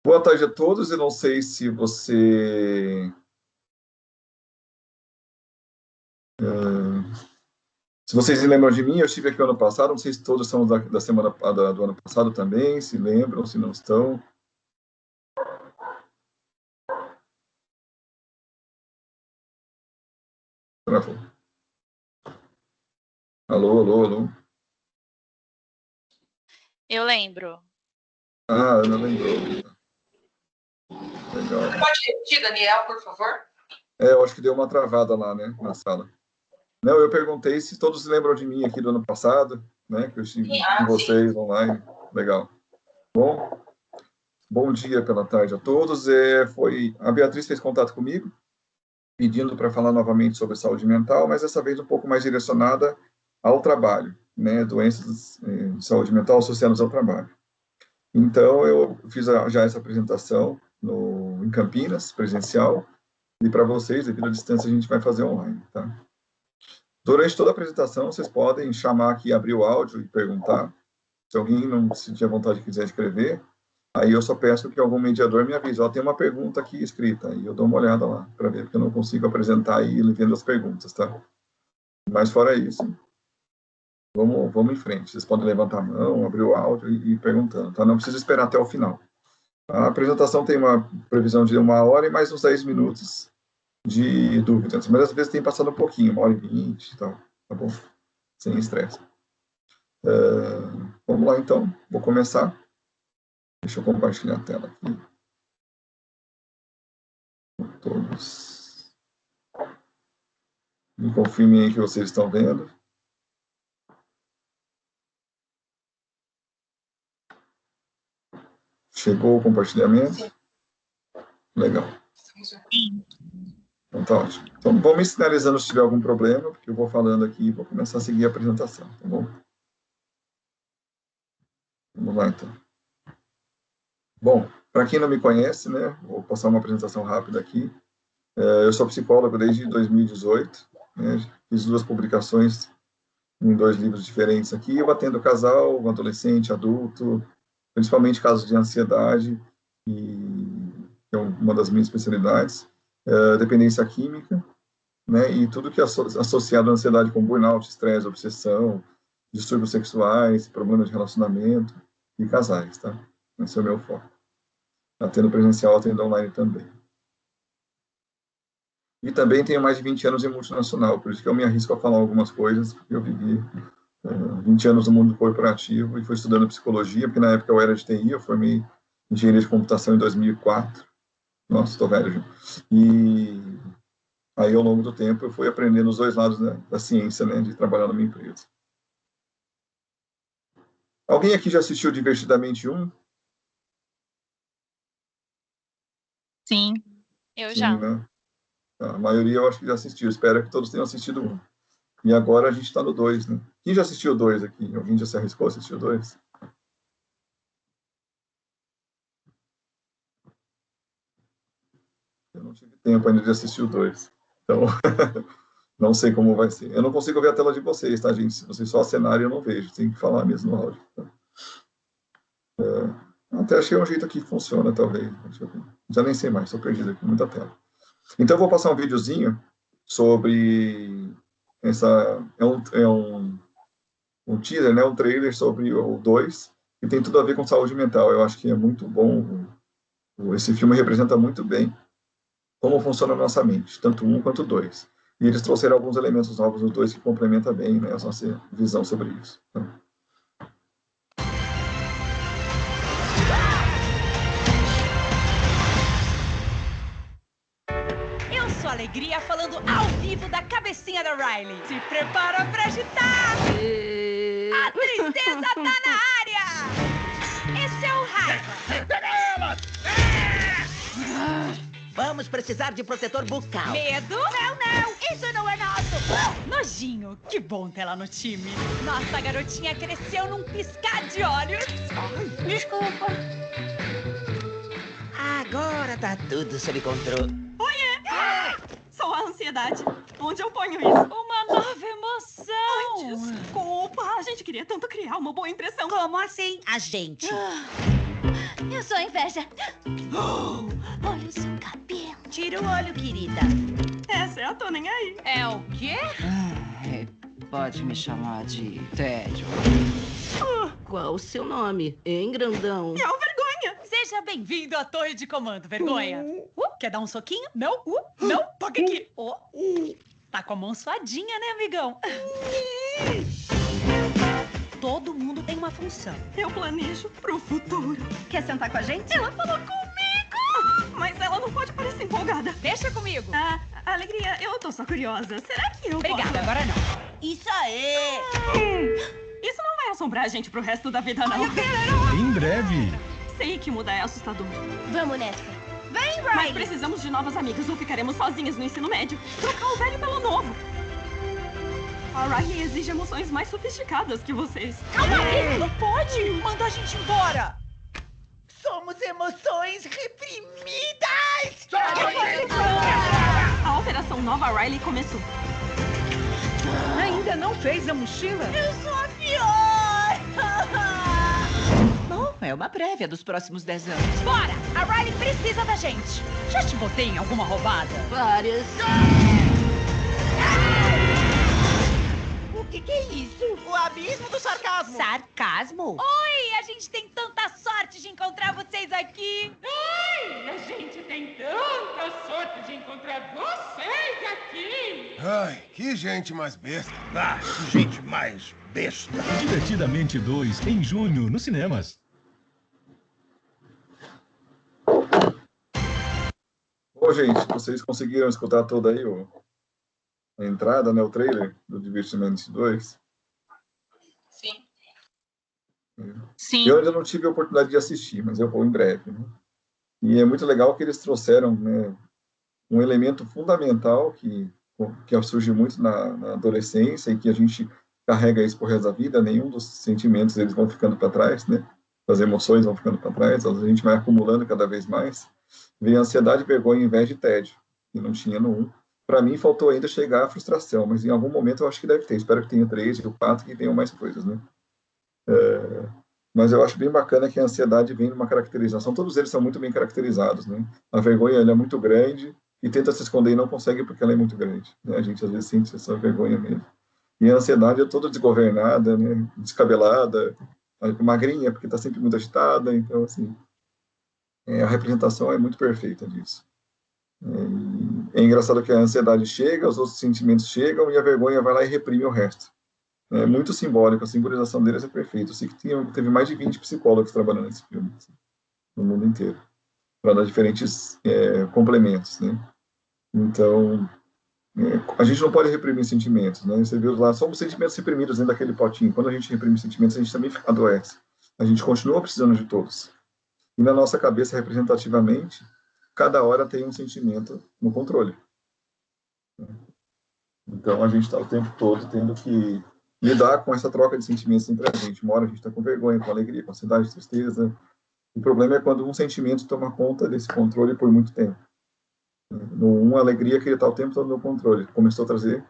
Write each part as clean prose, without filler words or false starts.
Boa tarde a todos. Eu não sei se vocês se lembram de mim. Eu estive aqui ano passado. Não sei se todos são da semana do ano passado também, se lembram, se não estão. Travou. Alô, alô, alô. Eu lembro. Ah, Ana lembrou. Legal. Você pode repetir, Daniel, por favor? Eu acho que deu uma travada lá, né, na sala. Não, eu perguntei se todos se lembram de mim aqui do ano passado, né, que eu estive com vocês online. Legal. Bom dia pela tarde a todos. A Beatriz fez contato comigo, pedindo para falar novamente sobre saúde mental, mas dessa vez um pouco mais direcionada ao trabalho, né, doenças de saúde mental associadas ao trabalho. Então, eu fiz já essa apresentação em Campinas, presencial, e para vocês, devido à distância, a gente vai fazer online, tá? Durante toda a apresentação, vocês podem chamar aqui, abrir o áudio e perguntar. Se alguém não sentir vontade de quiser escrever, aí eu só peço que algum mediador me avise. Tem uma pergunta aqui escrita, e eu dou uma olhada lá, para ver, porque eu não consigo apresentar aí vendo as perguntas, tá? Mas fora isso, vamos em frente. Vocês podem levantar a mão, abrir o áudio e ir perguntando, tá? Não precisa esperar até o final. A apresentação tem uma previsão de 1h e mais uns 10 minutos de dúvidas, mas às vezes tem passado um pouquinho, 1h20 e tal, tá bom? Sem estresse. Vamos lá, então. Vou começar. Deixa eu compartilhar a tela aqui. Com todos. Me confirmem aí que vocês estão vendo. Chegou o compartilhamento? Legal. Então tá ótimo. Então, vão me sinalizando se tiver algum problema, porque eu vou falando aqui e vou começar a seguir a apresentação, tá bom? Vamos lá, então. Bom, para quem não me conhece, né, vou passar uma apresentação rápida aqui. Eu sou psicólogo desde 2018, né, fiz 2 publicações em 2 livros diferentes aqui. Eu atendo casal, adolescente, adulto, principalmente casos de ansiedade, que é uma das minhas especialidades, dependência química, né, e tudo que é associado à ansiedade, como burnout, estresse, obsessão, distúrbios sexuais, problemas de relacionamento e casais, tá? Esse é o meu foco. Atendo presencial, atendo online também. E também tenho mais de 20 anos em multinacional, por isso que eu me arrisco a falar algumas coisas, porque eu vivi 20 anos no mundo corporativo e fui estudando psicologia, porque na época eu era de TI, eu formei em engenharia de computação em 2004. Nossa, estou velho já. E aí, ao longo do tempo, eu fui aprendendo os 2 lados da ciência, né, de trabalhar numa empresa. Alguém aqui já assistiu Divertidamente 1? Sim, eu já. Né? A maioria eu acho que já assistiu, espero que todos tenham assistido 1. E agora a gente está no 2, né? Quem já assistiu o 2 aqui? Alguém já se arriscou a assistir o 2? Eu não tive tempo ainda de assistir o 2. Então, não sei como vai ser. Eu não consigo ver a tela de vocês, tá, gente? Se vocês só acenarem, eu não vejo. Tem que falar mesmo no áudio. Tá? Até achei um jeito aqui que funciona, talvez. Já nem sei mais, estou perdido aqui, muita tela. Então, eu vou passar um videozinho sobre um teaser, né, um trailer sobre o 2, que tem tudo a ver com saúde mental. Eu acho que é muito bom. Esse filme representa muito bem como funciona a nossa mente, tanto 1 quanto 2. E eles trouxeram alguns elementos novos no 2 que complementa bem, né, a nossa visão sobre isso. Então, Alegria falando ao vivo da cabecinha da Riley. Se prepara pra agitar! A tristeza tá na área! Esse é o raiva! Vamos precisar de protetor bucal. Medo? Não, isso não é nosso! Nojinho, que bom ter ela no time. Nossa garotinha cresceu num piscar de olhos. Ai, desculpa. Agora tá tudo sob controle. Só a ansiedade. Onde eu ponho isso? Uma nova emoção. Ai, desculpa. A gente queria tanto criar uma boa impressão. Como assim, a gente? Eu sou inveja. Olha o seu cabelo. Tira o olho, querida. Essa é a Tô Nem Aí. É o quê? Pode me chamar de Tédio. Qual o seu nome, hein, grandão? É o Vergonha. Seja bem-vindo à torre de comando, Vergonha. Quer dar um soquinho? Não? Não? Toca aqui. Tá com a mão suadinha, né, amigão? Todo mundo tem uma função. Eu planejo pro futuro. Quer sentar com a gente? Ela falou comigo! Mas ela não pode parecer empolgada. Deixa comigo. Alegria, eu tô só curiosa. Será que eu Obrigada, posso... agora não. Isso aí! Isso não vai assombrar a gente pro resto da vida, não. Em breve. Sei que mudar é assustador. Vamos nessa. Vem, Mas Riley. precisamos de novas amigas ou ficaremos sozinhas no ensino médio. Trocar o velho pelo novo. A Riley exige emoções mais sofisticadas que vocês. Calma aí, não pode. Manda a gente embora. Somos emoções reprimidas! A Operação Nova Riley começou. Ainda não fez a mochila? Eu sou a pior! Bom, é uma prévia dos próximos 10 anos. Bora! A Riley precisa da gente. Já te botei em alguma roubada? Várias. O que é isso? O abismo do sarcasmo. Sarcasmo? Oi, a gente tem tanta sorte de encontrar vocês aqui. A gente tem tanta sorte de encontrar vocês aqui! Ai, que gente mais besta. Ah, que gente mais besta. Divertidamente 2, em junho, nos cinemas. Bom, gente, vocês conseguiram escutar toda aí a entrada, né, o trailer do Divertidamente 2? Sim. Sim. Eu ainda não tive a oportunidade de assistir, mas eu vou em breve, né? E é muito legal que eles trouxeram, né, um elemento fundamental que surge muito na adolescência e que a gente carrega isso por resto da vida. Nenhum dos sentimentos eles vão ficando para trás, né? As emoções vão ficando para trás, a gente vai acumulando cada vez mais. Vem ansiedade, vergonha, inveja e tédio, que não tinha no 1. Para mim, faltou ainda chegar à frustração, mas em algum momento eu acho que deve ter. Espero que tenha 3 e o 4 que tenham mais coisas, né? Mas eu acho bem bacana que a ansiedade vem numa caracterização. Todos eles são muito bem caracterizados, né? A vergonha, ela é muito grande e tenta se esconder e não consegue porque ela é muito grande, né? A gente às vezes sente essa vergonha mesmo. E a ansiedade é toda desgovernada, né? Descabelada, magrinha porque está sempre muito agitada. Então, assim, a representação é muito perfeita disso. É engraçado que a ansiedade chega, os outros sentimentos chegam e a vergonha vai lá e reprime o resto. É muito simbólico, a simbolização deles é perfeita. Eu sei que teve mais de 20 psicólogos trabalhando nesse filme, assim, no mundo inteiro, para dar diferentes complementos, né? Então, a gente não pode reprimir sentimentos, né? Você viu lá, somos sentimentos reprimidos dentro daquele potinho. Quando a gente reprime sentimentos, a gente também adoece. A gente continua precisando de todos. E na nossa cabeça, representativamente, cada hora tem um sentimento no controle. Então, a gente está o tempo todo tendo que lidar com essa troca de sentimentos entre a gente. Uma hora a gente está com vergonha, com alegria, com ansiedade, tristeza. O problema é quando um sentimento toma conta desse controle por muito tempo. A alegria que ele está o tempo todo no controle. Começou a trazer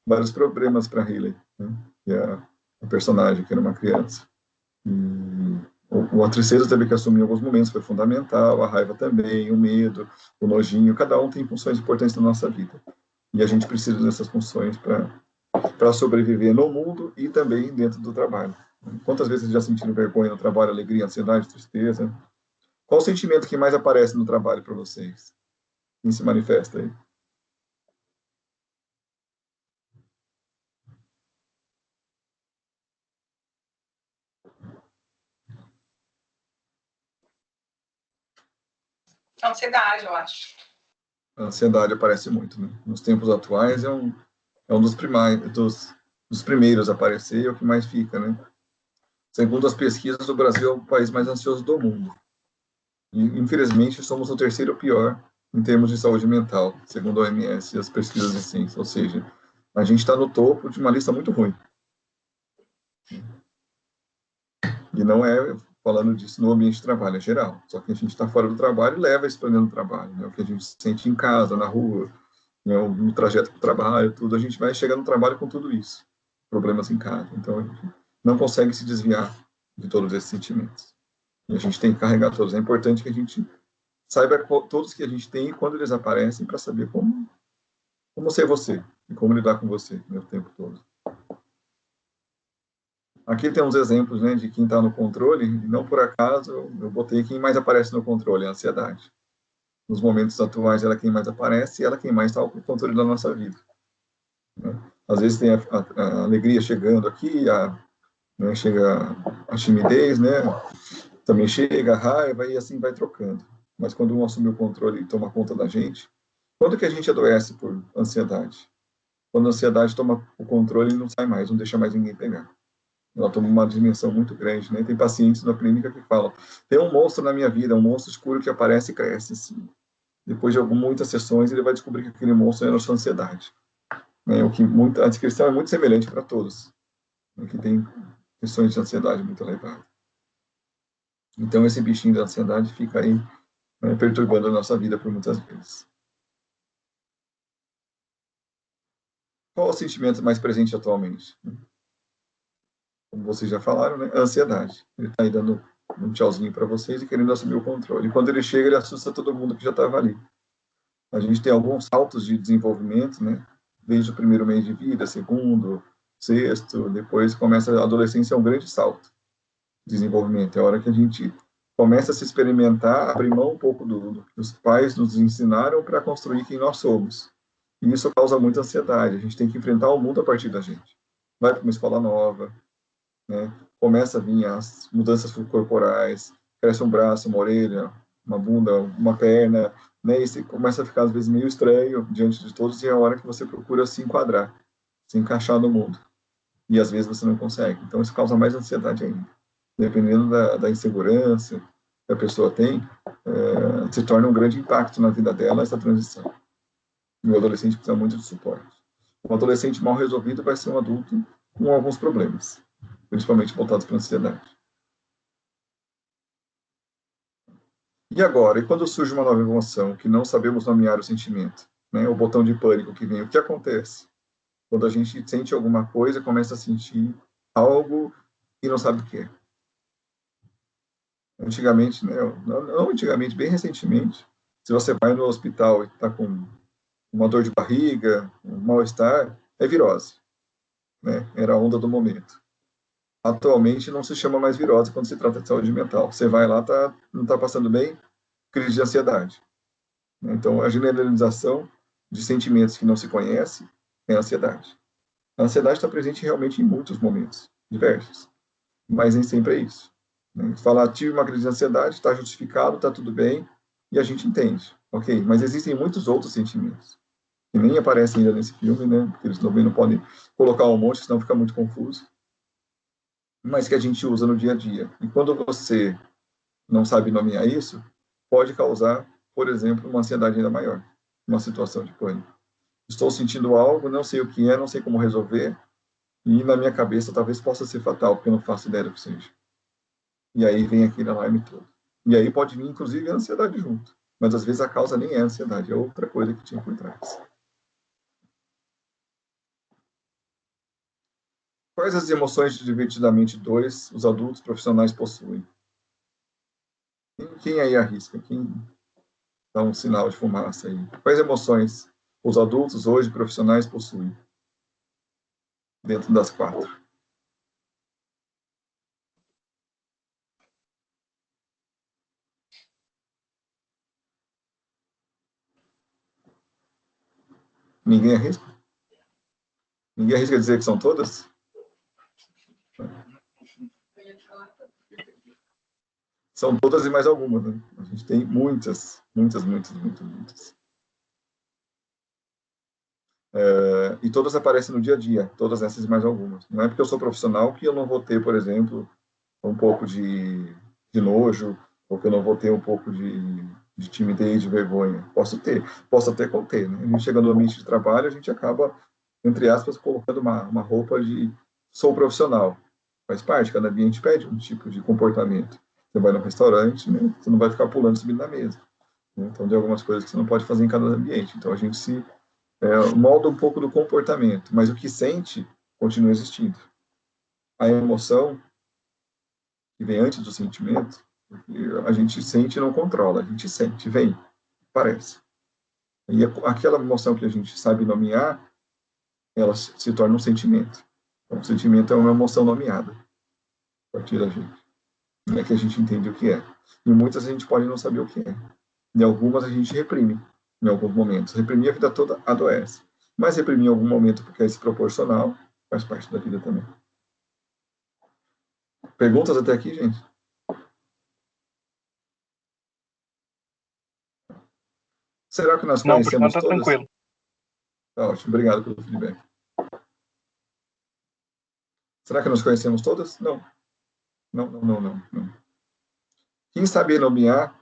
vários problemas para Riley, né? Que é a personagem, que era uma criança. A tristeza teve que assumir em alguns momentos, foi fundamental, a raiva também, o medo, o nojinho, cada um tem funções importantes na nossa vida. E a gente precisa dessas funções para sobreviver no mundo e também dentro do trabalho. Quantas vezes já sentiram vergonha no trabalho, alegria, ansiedade, tristeza? Qual o sentimento que mais aparece no trabalho para vocês? Quem se manifesta aí? Ansiedade, eu acho. A ansiedade aparece muito, né? Nos tempos atuais é um dos primeiros a aparecer e é o que mais fica, né? Segundo as pesquisas, o Brasil é o país mais ansioso do mundo. E, infelizmente, somos o terceiro pior em termos de saúde mental, segundo a OMS e as pesquisas recentes. Ou seja, a gente está no topo de uma lista muito ruim. E não é falando disso no ambiente de trabalho, é geral. Só que a gente está fora do trabalho e leva isso para dentro do trabalho. Né? O que a gente sente em casa, na rua, né? No trajeto para o trabalho, tudo. A gente vai chegar no trabalho com tudo isso. Problemas em casa. Então, a gente não consegue se desviar de todos esses sentimentos. E a gente tem que carregar todos. É importante que a gente saiba todos que a gente tem e quando eles aparecem para saber como ser você e como lidar com você, né, o tempo todo. Aqui tem uns exemplos, né, de quem está no controle, e não por acaso eu botei quem mais aparece no controle, a ansiedade. Nos momentos atuais, ela é quem mais aparece e ela é quem mais está no controle da nossa vida. Né? Às vezes tem a alegria chegando aqui, né, chega a timidez, né, também chega a raiva e assim vai trocando. Mas quando um assume o controle e toma conta da gente, quando que a gente adoece por ansiedade? Quando a ansiedade toma o controle e não sai mais, não deixa mais ninguém pegar. Ela toma uma dimensão muito grande, né? Tem pacientes na clínica que falam, tem um monstro na minha vida, um monstro escuro que aparece e cresce, assim. Depois de muitas sessões, ele vai descobrir que aquele monstro é a nossa ansiedade. Né? A descrição é muito semelhante para todos, né? Que tem questões de ansiedade muito elevadas. Então, esse bichinho da ansiedade fica aí, né, perturbando a nossa vida por muitas vezes. Qual o sentimento mais presente atualmente? Como vocês já falaram, né? A ansiedade. Ele está aí dando um tchauzinho para vocês e querendo assumir o controle. E quando ele chega, ele assusta todo mundo que já estava ali. A gente tem alguns saltos de desenvolvimento, né? Desde o primeiro mês de vida, segundo, sexto, depois começa a adolescência, é um grande salto de desenvolvimento. É a hora que a gente começa a se experimentar, abrir mão um pouco do que os pais nos ensinaram para construir quem nós somos. E isso causa muita ansiedade. A gente tem que enfrentar o mundo a partir da gente. Vai para uma escola nova, né? Começa a vir as mudanças corporais, cresce um braço, uma orelha, uma bunda, uma perna, né? E você começa a ficar às vezes meio estranho diante de todos e é a hora que você procura se enquadrar, se encaixar no mundo. E às vezes você não consegue. Então isso causa mais ansiedade ainda. Dependendo da insegurança que a pessoa tem, se torna um grande impacto na vida dela essa transição. E o adolescente precisa muito de suporte. Um adolescente mal resolvido vai ser um adulto com alguns problemas, principalmente voltados para a ansiedade. E agora, e quando surge uma nova emoção que não sabemos nomear o sentimento, né, o botão de pânico que vem, o que acontece? Quando a gente sente alguma coisa, começa a sentir algo e não sabe o que é. Antigamente, né, não antigamente, bem recentemente, se você vai no hospital e está com uma dor de barriga, um mal-estar, é virose. Né? Era a onda do momento. Atualmente não se chama mais virose quando se trata de saúde mental. Você vai lá, não está passando bem, crise de ansiedade. Então, a generalização de sentimentos que não se conhece é a ansiedade. A ansiedade está presente realmente em muitos momentos, diversos, mas nem sempre é isso. Falar, tive uma crise de ansiedade, está justificado, está tudo bem, e a gente entende. Ok, mas existem muitos outros sentimentos que nem aparecem ainda nesse filme, né? Porque eles também não podem colocar um monte, senão fica muito confuso. Mas que a gente usa no dia a dia. E quando você não sabe nomear isso, pode causar, por exemplo, uma ansiedade ainda maior, uma situação de pânico. Estou sentindo algo, não sei o que é, não sei como resolver, e na minha cabeça talvez possa ser fatal, porque eu não faço ideia do que seja. E aí vem aquele alarme todo. E aí pode vir, inclusive, a ansiedade junto. Mas às vezes a causa nem é a ansiedade, é outra coisa que tinha por trás. Quais as emoções de Divertidamente 2 os adultos profissionais possuem? Quem aí arrisca? Quem dá um sinal de fumaça aí? Quais emoções os adultos hoje profissionais possuem? Dentro das 4. Ninguém arrisca? Ninguém arrisca dizer que são todas? São todas e mais algumas, né? A gente tem muitas. E todas aparecem no dia a dia, todas essas e mais algumas. Não é porque eu sou profissional que eu não vou ter, por exemplo, um pouco de nojo, ou que eu não vou ter um pouco de timidez, de vergonha. Posso até conter. Né? A gente chega no ambiente de trabalho, a gente acaba, entre aspas, colocando uma roupa de sou profissional. Faz parte, cada ambiente pede um tipo de comportamento. Você vai no restaurante, né? Você não vai ficar pulando, subindo na mesa. Né? Então, tem algumas coisas que você não pode fazer em cada ambiente. Então, a gente se molda um pouco do comportamento, mas o que sente continua existindo. A emoção, que vem antes do sentimento, A gente sente e não controla, a gente sente, vem, parece. E aquela emoção que a gente sabe nomear, ela se torna um sentimento. Então, o sentimento é uma emoção nomeada a partir da gente. É que a gente entende o que é. E muitas a gente pode não saber o que é. E algumas a gente reprime, em alguns momentos. Reprimir a vida toda adoece. Mas reprimir em algum momento porque é desproporcional, faz parte da vida também. Perguntas até aqui, gente? Será que nós conhecemos todas? Tranquilo. Tá ótimo, obrigado pelo feedback. Será que nós conhecemos todas? Não. Não. Quem sabe nomear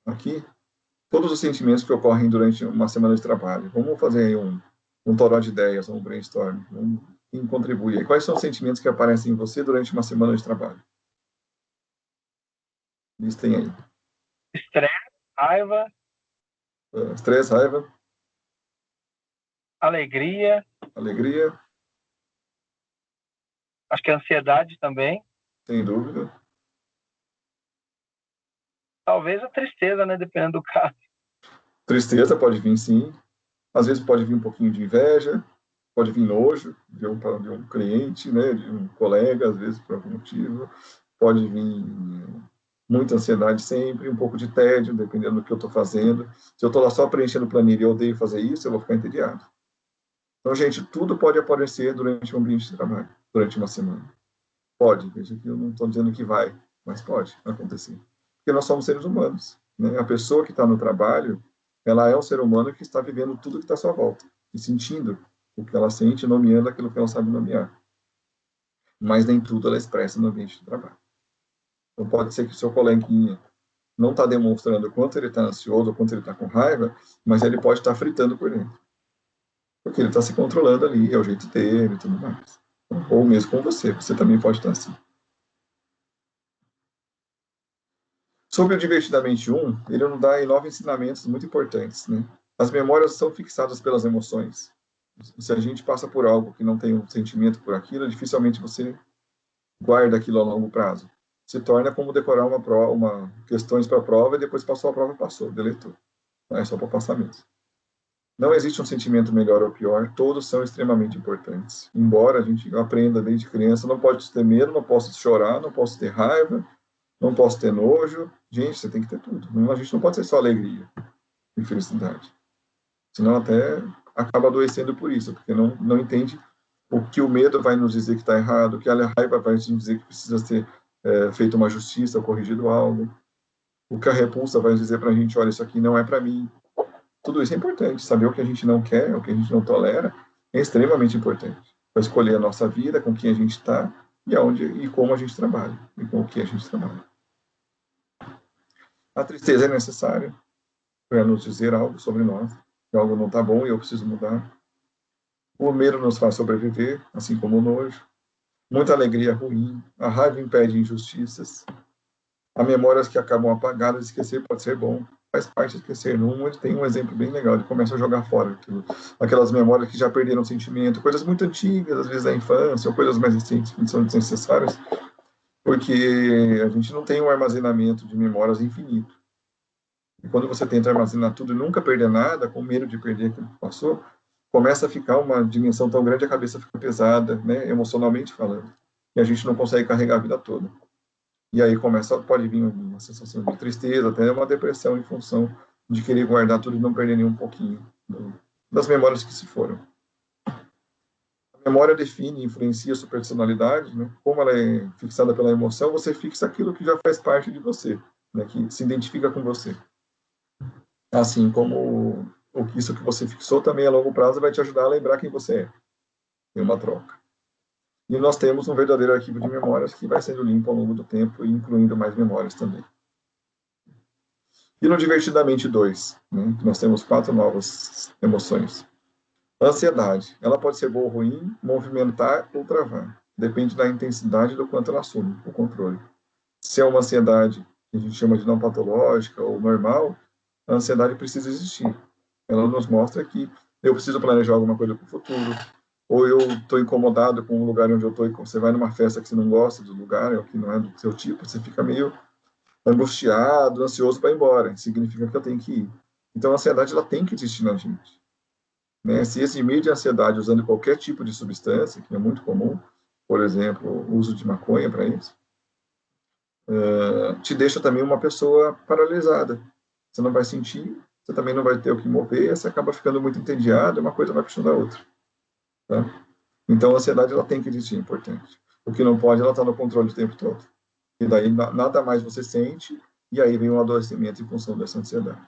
aqui todos os sentimentos que ocorrem durante uma semana de trabalho? Vamos fazer aí um toró de ideias, um brainstorm. Quem contribui aí? Quais são os sentimentos que aparecem em você durante uma semana de trabalho? Listem aí. Estresse, raiva. Estresse, raiva. Alegria. Acho que ansiedade também. Sem dúvida. Talvez a tristeza, né? Dependendo do caso. Tristeza pode vir, sim. Às vezes pode vir um pouquinho de inveja, pode vir nojo de um cliente, né? De um colega, às vezes por algum motivo. Pode vir muita ansiedade sempre, um pouco de tédio, dependendo do que eu estou fazendo. Se eu estou lá só preenchendo planilha e eu odeio fazer isso, eu vou ficar entediado. Então, gente, tudo pode aparecer durante um ambiente de trabalho, durante uma semana. Pode, veja que eu não estou dizendo que vai, mas pode acontecer. Porque nós somos seres humanos, né? A pessoa que está no trabalho, ela é um ser humano que está vivendo tudo que está à sua volta, e sentindo o que ela sente, nomeando aquilo que ela sabe nomear. Mas nem tudo ela expressa no ambiente de trabalho. Então, pode ser que o seu coleguinha não está demonstrando o quanto ele está ansioso, o quanto ele está com raiva, mas ele pode estar fritando por dentro. Porque ele está se controlando ali, é o jeito dele e tudo mais. Ou mesmo com você também pode estar assim. Sobre o Divertidamente 1, ele nos dá 9 ensinamentos muito importantes, né? As memórias são fixadas pelas emoções. Se a gente passa por algo que não tem um sentimento por aquilo, dificilmente você guarda aquilo a longo prazo. Se torna como decorar questões para a prova e depois passou a prova e passou, deletou. Não é só para passar mesmo. Não existe um sentimento melhor ou pior, todos são extremamente importantes. Embora a gente aprenda desde criança, não pode ter medo, não posso chorar, não posso ter raiva, não posso ter nojo. Gente, você tem que ter tudo. A gente não pode ser só alegria e felicidade. Senão até acaba adoecendo por isso, porque não entende o que o medo vai nos dizer que está errado, o que a raiva vai nos dizer que precisa ser feita uma justiça, ou corrigido algo, o que a repulsa vai dizer para a gente, olha, isso aqui não é para mim. Tudo isso é importante. Saber o que a gente não quer, o que a gente não tolera, é extremamente importante. Para escolher a nossa vida, com quem a gente está, e como a gente trabalha, e com o que a gente trabalha. A tristeza é necessária para nos dizer algo sobre nós, que algo não está bom e eu preciso mudar. O medo nos faz sobreviver, assim como o nojo. Muita alegria ruim, a raiva impede injustiças. Há memórias que acabam apagadas, esquecer pode ser bom. Faz parte de esquecer. Ele tem um exemplo bem legal, ele começa a jogar fora aquelas memórias que já perderam sentimento, coisas muito antigas, às vezes da infância, ou coisas mais recentes que são desnecessárias, porque a gente não tem um armazenamento de memórias infinito. E quando você tenta armazenar tudo e nunca perder nada, com medo de perder aquilo que passou, começa a ficar uma dimensão tão grande, a cabeça fica pesada, né, emocionalmente falando, e a gente não consegue carregar a vida toda. E aí pode vir uma sensação de tristeza, até uma depressão em função de querer guardar tudo e não perder nem um pouquinho das memórias que se foram. A memória define e influencia a sua personalidade, né? Como ela é fixada pela emoção, você fixa aquilo que já faz parte de você, né? Que se identifica com você. Assim como isso que você fixou também a longo prazo vai te ajudar a lembrar quem você é. Tem uma troca. E nós temos um verdadeiro arquivo de memórias que vai sendo limpo ao longo do tempo, incluindo mais memórias também. E no Divertidamente 2, né, nós temos 4 novas emoções. A ansiedade, ela pode ser boa ou ruim, movimentar ou travar. Depende da intensidade do quanto ela assume o controle. Se é uma ansiedade que a gente chama de não patológica ou normal, a ansiedade precisa existir. Ela nos mostra que eu preciso planejar alguma coisa para o futuro, ou eu estou incomodado com o lugar onde eu estou, e você vai numa festa que você não gosta do lugar, ou que não é do seu tipo, você fica meio angustiado, ansioso para ir embora. Significa que eu tenho que ir. Então, a ansiedade ela tem que existir na gente. Né? Se eximir de ansiedade usando qualquer tipo de substância, que é muito comum, por exemplo, o uso de maconha para isso, te deixa também uma pessoa paralisada. Você não vai sentir, você também não vai ter o que mover, você acaba ficando muito entediado, uma coisa vai puxando a outra. Tá? Então, a ansiedade ela tem que existir, é importante. O que não pode, ela está no controle o tempo todo. E daí, nada mais você sente, e aí vem um adoecimento em função dessa ansiedade.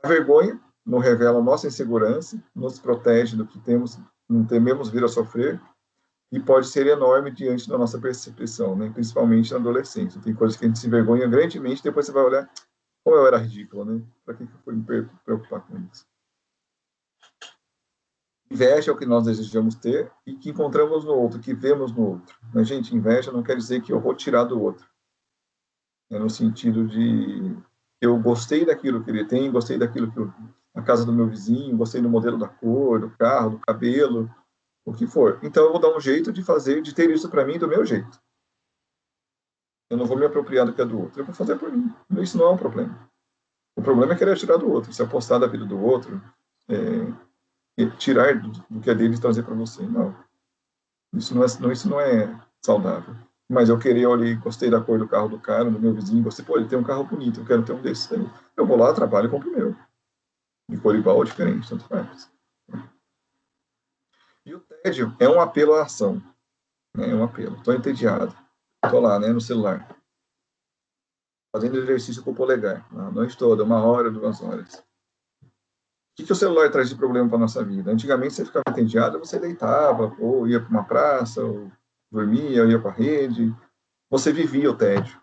A vergonha não revela a nossa insegurança, nos protege do que não tememos vir a sofrer, e pode ser enorme diante da nossa percepção, né? Principalmente na adolescência. Tem coisas que a gente se envergonha grandemente, depois você vai olhar como eu era ridículo, né? Para que eu fui me preocupar com isso? Inveja é o que nós desejamos ter e que encontramos no outro, que vemos no outro. Mas, gente, inveja não quer dizer que eu vou tirar do outro. É no sentido de eu gostei daquilo que ele tem, gostei daquilo que a casa do meu vizinho, gostei do modelo da cor, do carro, do cabelo, o que for. Então, eu vou dar um jeito de ter isso para mim do meu jeito. Eu não vou me apropriar do que é do outro. Eu vou fazer por mim. Isso não é um problema. O problema é querer tirar do outro. Se apostar da vida do outro, tirar do que é dele e trazer para você. Não. Isso não é saudável. Mas eu queria olhar, gostei da cor do carro do cara, do meu vizinho, gostei, ele tem um carro bonito, eu quero ter um desses aí. Eu vou lá, trabalho e compro o meu. De cor igual ou diferente, tanto faz. E o tédio é um apelo à ação. É um apelo. Estou entediado. Estou lá, né, no celular. Fazendo exercício com o polegar. A noite toda, 1 hora, 2 horas. O que o celular traz de problema para a nossa vida? Antigamente, você ficava entediado, você deitava, ou ia para uma praça, ou dormia, ou ia para a rede. Você vivia o tédio.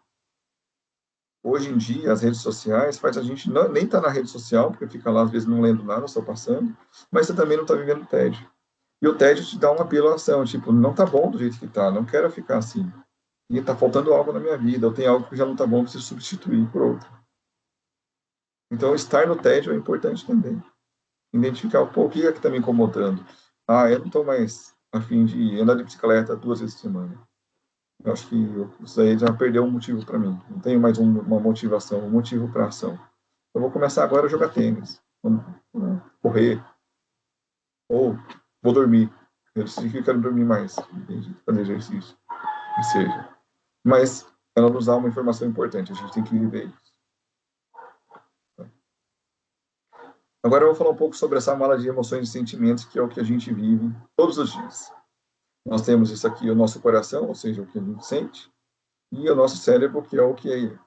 Hoje em dia, as redes sociais faz a gente nem estar na rede social, porque fica lá, às vezes, não lendo nada, só passando, mas você também não está vivendo tédio. E o tédio te dá um apelo à ação, tipo, não está bom do jeito que está, não quero ficar assim. E está faltando algo na minha vida, eu tenho algo que já não está bom, preciso substituir por outro. Então, estar no tédio é importante também. Identificar, o que é que está me incomodando? Eu não estou mais a fim de andar de bicicleta 2 vezes por semana. Eu acho que isso aí já perdeu um motivo para mim. Não tenho mais uma motivação, um motivo para ação. Eu vou começar agora a jogar tênis, correr, ou vou dormir. Eu quero dormir mais, fazer exercício, que seja. Mas ela nos dá uma informação importante, a gente tem que viver isso. Agora eu vou falar um pouco sobre essa mala de emoções e sentimentos, que é o que a gente vive todos os dias. Nós temos isso aqui, o nosso coração, ou seja, o que a gente sente, e o nosso cérebro, que é o que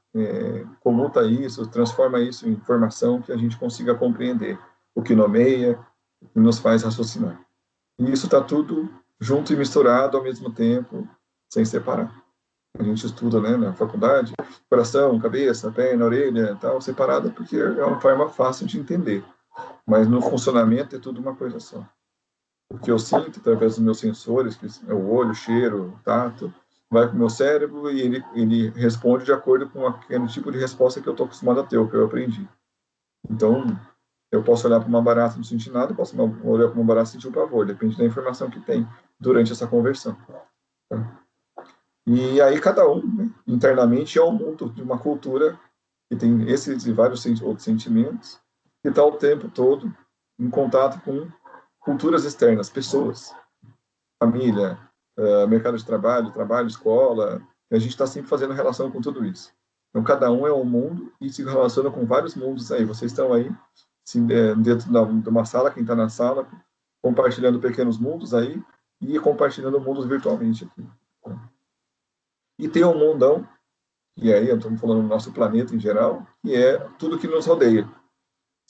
comuta isso, transforma isso em informação que a gente consiga compreender, o que nomeia, o que nos faz raciocinar. E isso está tudo junto e misturado ao mesmo tempo, sem separar. A gente estuda, né, na faculdade, coração, cabeça, perna, orelha, tal, separado, porque é uma forma fácil de entender. Mas no funcionamento é tudo uma coisa só. O que eu sinto através dos meus sensores, que é o olho, o cheiro, o tato, vai para o meu cérebro e ele responde de acordo com aquele tipo de resposta que eu estou acostumado a ter, o que eu aprendi. Então, eu posso olhar para uma barata e não sentir nada, eu posso olhar para uma barata e sentir um pavor, depende da informação que tem durante essa conversão. Tá? E aí cada um, né, internamente, é um mundo de uma cultura que tem esses e vários outros sentimentos, que está o tempo todo em contato com culturas externas, pessoas, família, mercado de trabalho, escola, a gente está sempre fazendo relação com tudo isso. Então, cada um é um mundo e se relaciona com vários mundos aí. Vocês estão aí, dentro de uma sala, quem está na sala, compartilhando pequenos mundos aí e compartilhando mundos virtualmente aqui. E tem um mundão, e aí estamos falando do nosso planeta em geral, que é tudo que nos rodeia.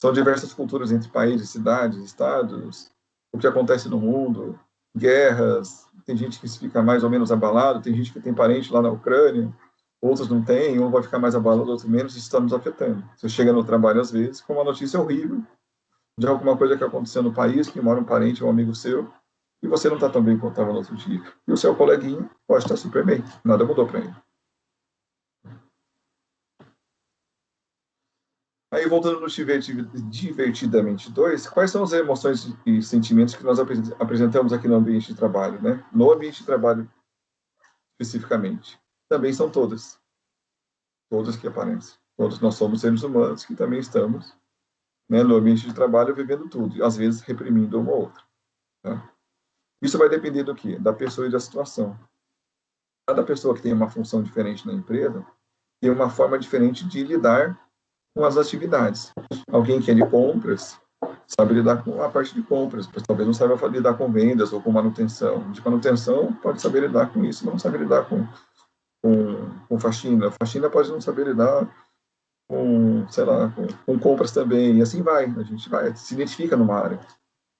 São diversas culturas entre países, cidades, estados, o que acontece no mundo, guerras, tem gente que fica mais ou menos abalado, tem gente que tem parente lá na Ucrânia, outros não têm, um vai ficar mais abalado, outro menos, isso está nos afetando. Você chega no trabalho, às vezes, com uma notícia horrível de alguma coisa que aconteceu no país, que mora um parente ou um amigo seu, e você não está tão bem quanto estava no outro dia. E o seu coleguinha pode estar super bem, nada mudou para ele. Aí, voltando no Divertidamente 2, quais são as emoções e sentimentos que nós apresentamos aqui no ambiente de trabalho, né? No ambiente de trabalho, especificamente. Também são todas. todos que aparecem. Todos nós somos seres humanos que também estamos, né, no ambiente de trabalho vivendo tudo, e às vezes reprimindo uma ou outra. Tá? Isso vai depender do quê? Da pessoa e da situação. Cada pessoa que tem uma função diferente na empresa tem uma forma diferente de lidar com as atividades. Alguém que é de compras sabe lidar com a parte de compras, mas talvez não saiba lidar com vendas ou com manutenção. De manutenção pode saber lidar com isso, mas não sabe lidar com faxina. Faxina pode não saber lidar com, sei lá, com compras também, e assim vai. A gente se identifica numa área.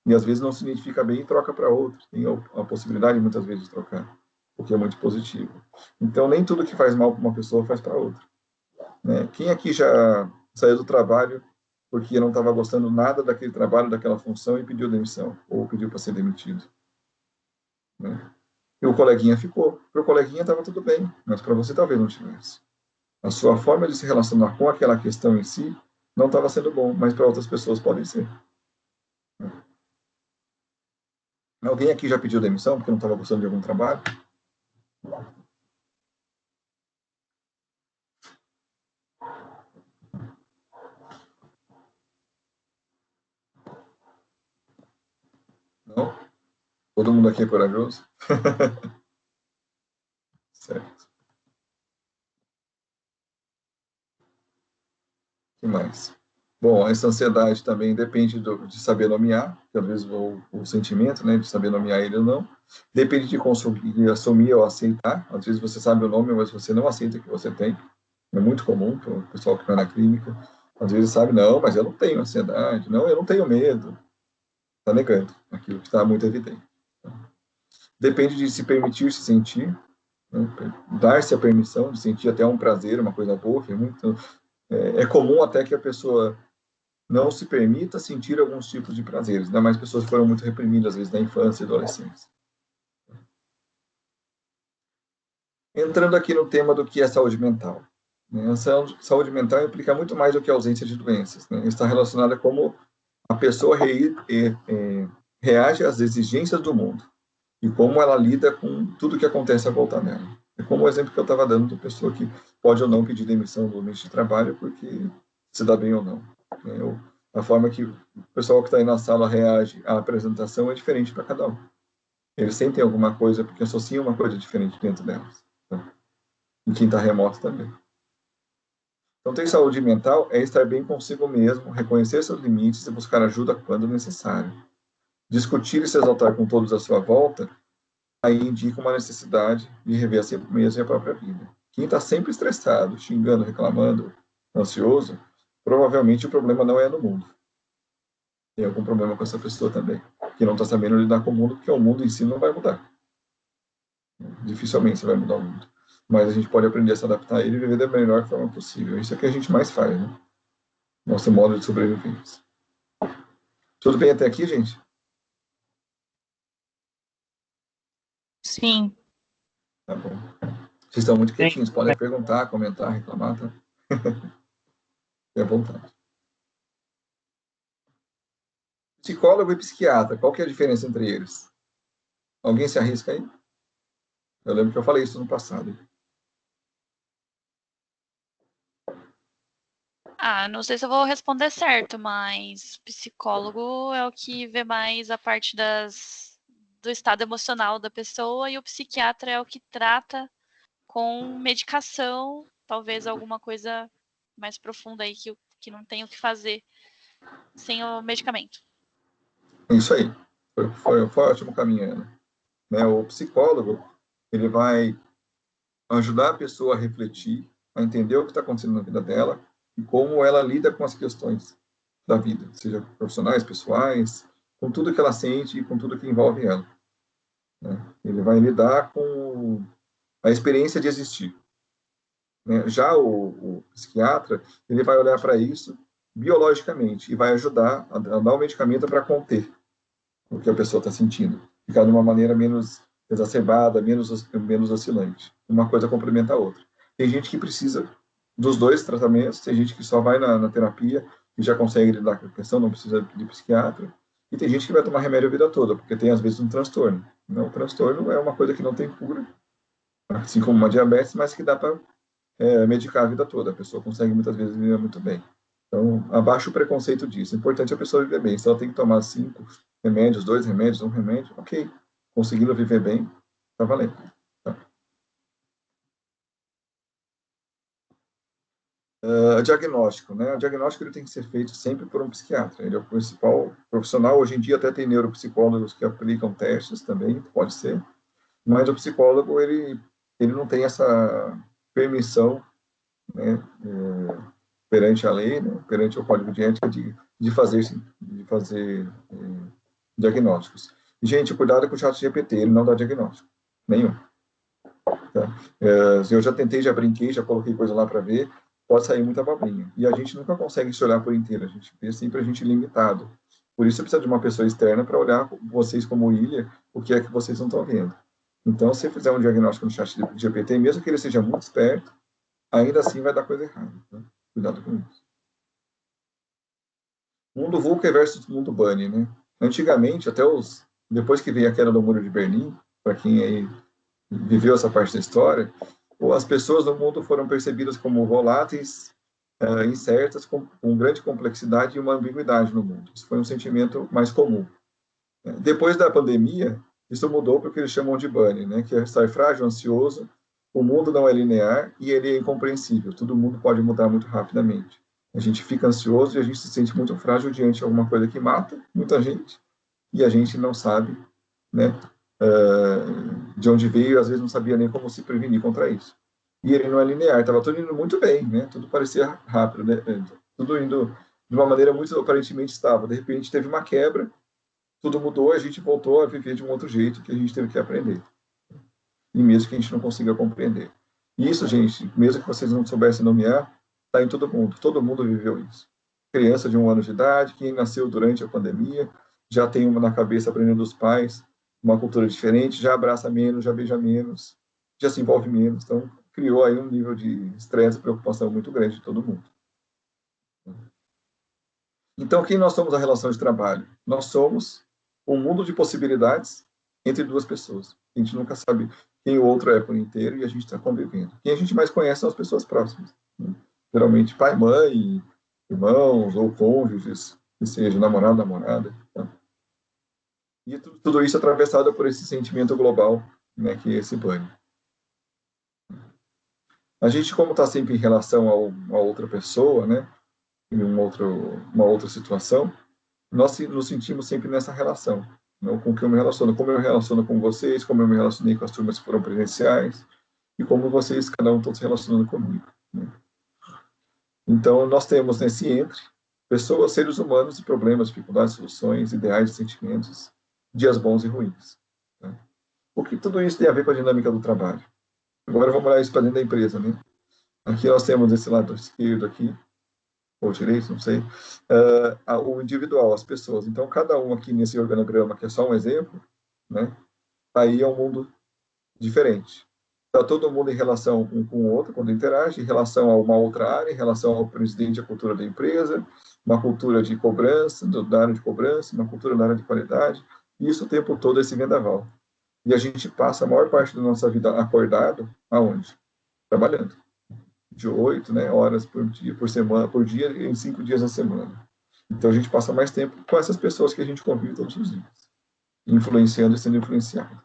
E às vezes não se identifica bem e troca para outra. Tem a possibilidade, muitas vezes, de trocar, o que é muito positivo. Então, nem tudo que faz mal para uma pessoa faz para outra. Né? Quem aqui já saiu do trabalho porque não estava gostando nada daquele trabalho, daquela função, e pediu demissão, ou pediu para ser demitido? Né? E o coleguinha ficou. Para o coleguinha estava tudo bem, mas para você talvez não tivesse. A sua forma de se relacionar com aquela questão em si não estava sendo bom, mas para outras pessoas podem ser. Alguém aqui já pediu demissão porque não estava gostando de algum trabalho? Não? Todo mundo aqui é corajoso? Certo. O que mais? Bom, essa ansiedade também depende de saber nomear, que às vezes o sentimento, né, de saber nomear ele ou não. Depende de conseguir assumir ou aceitar. Às vezes você sabe o nome, mas você não aceita que você tem. É muito comum para o pessoal que vai na clínica. Às vezes sabe, não, mas eu não tenho ansiedade. Não, eu não tenho medo. Está negando aquilo que está muito evidente. Depende de se permitir se sentir, né, dar-se a permissão de sentir até um prazer, uma coisa boa, que é comum até que a pessoa não se permita sentir alguns tipos de prazeres, ainda mais pessoas que foram muito reprimidas, às vezes, na infância e adolescência. Entrando aqui no tema do que é saúde mental. Né? A saúde mental implica muito mais do que a ausência de doenças. Né? Está relacionada a como a pessoa reage às exigências do mundo e como ela lida com tudo que acontece à volta dela. É como o exemplo que eu estava dando da pessoa que pode ou não pedir demissão do ambiente de trabalho porque se dá bem ou não. A forma que o pessoal que está aí na sala reage à apresentação é diferente para cada um. Eles sentem alguma coisa porque associam uma coisa diferente dentro delas. Tá? E quem está remoto também. Então, ter saúde mental é estar bem consigo mesmo, reconhecer seus limites e buscar ajuda quando necessário. Discutir e se exaltar com todos à sua volta, aí indica uma necessidade de rever a si mesmo e a própria vida. Quem está sempre estressado, xingando, reclamando, ansioso, provavelmente o problema não é no mundo. Tem algum problema com essa pessoa também, que não está sabendo lidar com o mundo, porque o mundo em si não vai mudar. Dificilmente você vai mudar o mundo. Mas a gente pode aprender a se adaptar a ele e viver da melhor forma possível. Isso é o que a gente mais faz, né? Nosso modo de sobrevivência. Tudo bem até aqui, gente? Sim. Tá bom. Vocês estão muito quietinhos, podem perguntar, comentar, reclamar, tá? Fique à vontade. Psicólogo e psiquiatra, qual que é a diferença entre eles? Alguém se arrisca aí? Eu lembro que eu falei isso no passado. Não sei se eu vou responder certo, mas psicólogo é o que vê mais a parte do estado emocional da pessoa, e o psiquiatra é o que trata com medicação, talvez alguma coisa mais profunda aí que não tem o que fazer sem o medicamento. Isso aí. Foi ótimo caminho, Ana. Né? O psicólogo, ele vai ajudar a pessoa a refletir, a entender o que está acontecendo na vida dela e como ela lida com as questões da vida, seja profissionais, pessoais, com tudo que ela sente e com tudo que envolve ela. Né? Ele vai lidar com a experiência de existir. Né? Já o psiquiatra, ele vai olhar para isso biologicamente e vai ajudar a dar o medicamento para conter o que a pessoa está sentindo, ficar de uma maneira menos exacerbada, menos oscilante. Uma coisa complementa a outra. Tem gente que precisa dos dois tratamentos, tem gente que só vai na terapia e já consegue lidar com a questão, não precisa de psiquiatra, e tem gente que vai tomar remédio a vida toda, porque tem, às vezes, um transtorno. Não, o transtorno é uma coisa que não tem cura, assim como uma diabetes, mas que dá para medicar a vida toda. A pessoa consegue, muitas vezes, viver muito bem. Então, abaixa o preconceito disso. O importante é a pessoa viver bem. Se ela tem que tomar 5 remédios, 2 remédios, 1 remédio, ok. Conseguindo viver bem, tá valendo. Tá? Diagnóstico, né? O diagnóstico ele tem que ser feito sempre por um psiquiatra. Ele é o principal profissional. Hoje em dia até tem neuropsicólogos que aplicam testes também, pode ser. Mas o psicólogo, ele não tem essa permissão, né, perante a lei, né, perante o Código de Ética, de fazer diagnósticos. Gente, cuidado com o ChatGPT, ele não dá diagnóstico, nenhum. Tá? Eu já tentei, já brinquei, já coloquei coisa lá para ver, pode sair muita abobrinha. E a gente nunca consegue se olhar por inteiro, a gente vê sempre a gente limitado. Por isso, você precisa de uma pessoa externa para olhar vocês como ilha, o que é que vocês não estão vendo. Então, se você fizer um diagnóstico no ChatGPT, mesmo que ele seja muito esperto, ainda assim vai dar coisa errada. Tá? Cuidado com isso. Mundo VUCA versus mundo Bunny, né? Antigamente, depois que veio a queda do Muro de Berlim, para quem aí viveu essa parte da história, as pessoas no mundo foram percebidas como voláteis, incertas, com grande complexidade e uma ambiguidade no mundo. Isso foi um sentimento mais comum. Depois da pandemia, isso mudou para o que eles chamam de Bunny, né? Que é estar frágil, ansioso, o mundo não é linear e ele é incompreensível. Todo mundo pode mudar muito rapidamente. A gente fica ansioso e a gente se sente muito frágil diante de alguma coisa que mata muita gente e a gente não sabe, né, de onde veio, às vezes não sabia nem como se prevenir contra isso. E ele não é linear, estava tudo indo muito bem, né? Tudo parecia rápido, né? Tudo indo de uma maneira muito aparentemente estável. De repente teve uma quebra, tudo mudou, a gente voltou a viver de um outro jeito que a gente teve que aprender. E mesmo que a gente não consiga compreender. Isso, gente, mesmo que vocês não soubessem nomear, está em todo mundo viveu isso. Criança de 1 ano de idade, quem nasceu durante a pandemia, já tem uma na cabeça aprendendo dos pais, uma cultura diferente, já abraça menos, já beija menos, já se envolve menos, então criou aí um nível de estresse e preocupação muito grande de todo mundo. Então, quem nós somos na relação de trabalho? Nós somos um mundo de possibilidades entre duas pessoas. A gente nunca sabe quem o outro é por inteiro e a gente está convivendo. Quem a gente mais conhece são as pessoas próximas. Né? Geralmente pai, mãe, irmãos ou cônjuges, que seja namorado, namorada. Tá? E tudo isso atravessado por esse sentimento global, né, que é esse banho. A gente, como está sempre em relação a outra pessoa, né, em uma outra situação, nós nos sentimos sempre nessa relação. Não com que eu me relaciono, como eu me relaciono com vocês, como eu me relacionei com as turmas que foram presenciais, e como vocês, cada um, estão se relacionando comigo. Né? Então, nós temos nesse entre pessoas, seres humanos, e problemas, dificuldades, soluções, ideais e sentimentos, dias bons e ruins. Né? O que tudo isso tem a ver com a dinâmica do trabalho? Agora vamos olhar isso para dentro da empresa. Né? Aqui nós temos esse lado esquerdo aqui, ou direito, não sei, o individual, as pessoas. Então, cada um aqui nesse organograma, que é só um exemplo, né, aí é um mundo diferente. Está todo mundo em relação um com o outro, quando interage, em relação a uma outra área, em relação ao presidente, a cultura da empresa, uma cultura de cobrança, da área de cobrança, uma cultura da área de qualidade, e isso o tempo todo, esse vendaval. E a gente passa a maior parte da nossa vida acordado, aonde? Trabalhando. De 8, né, horas por dia, em 5 dias na semana. Então, a gente passa mais tempo com essas pessoas que a gente convive todos os dias, influenciando e sendo influenciado.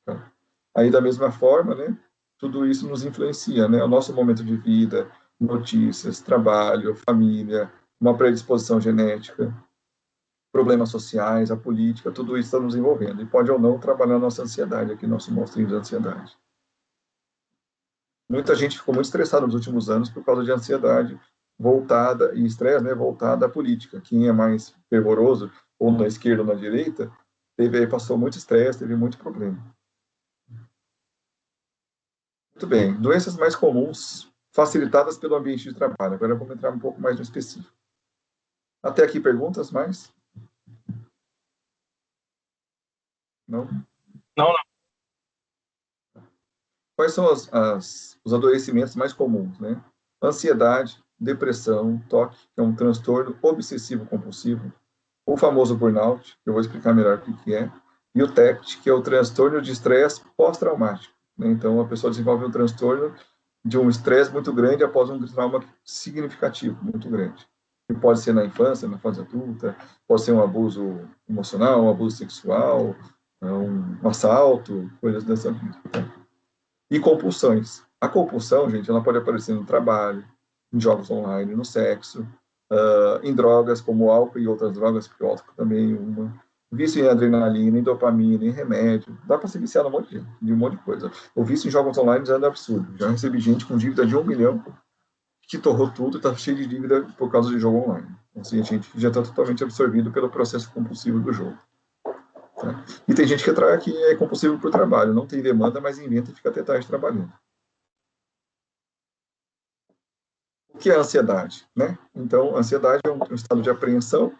Tá? Aí, da mesma forma, né, tudo isso nos influencia, né, o nosso momento de vida, notícias, trabalho, família, uma predisposição genética, problemas sociais, a política, tudo isso está nos envolvendo. E pode ou não trabalhar a nossa ansiedade, aqui nosso monstrinho de ansiedade. Muita gente ficou muito estressada nos últimos anos por causa de ansiedade voltada, e estresse, né, voltada à política. Quem é mais fervoroso, ou na esquerda ou na direita, passou muito estresse, teve muito problema. Muito bem, doenças mais comuns, facilitadas pelo ambiente de trabalho. Agora vamos entrar um pouco mais no específico. Até aqui perguntas mais? Não? Não. Quais são os adoecimentos mais comuns, né? Ansiedade, depressão, TOC, que é um transtorno obsessivo-compulsivo, o famoso burnout, que eu vou explicar melhor o que é, e o TECT, que é o transtorno de estresse pós-traumático. Né? Então, a pessoa desenvolve um transtorno de um estresse muito grande após um trauma significativo, muito grande. Que pode ser na infância, na fase adulta, pode ser um abuso emocional, um abuso sexual, um assalto, coisas dessa vida. E compulsões. A compulsão, gente, ela pode aparecer no trabalho, em jogos online, no sexo, em drogas como álcool e outras drogas, porque o álcool também é uma. Vício em adrenalina, em dopamina, em remédio. Dá para se viciar num monte de um monte de coisa. O vício em jogos online já é absurdo. Já recebi gente com dívida de 1 milhão que torrou tudo e está cheio de dívida por causa de jogo online. Assim, a gente já está totalmente absorvido pelo processo compulsivo do jogo. Tá? E tem gente que é compulsivo por trabalho, não tem demanda, mas inventa e fica até tarde trabalhando. O que é a ansiedade? Né? Então, a ansiedade é um estado de apreensão,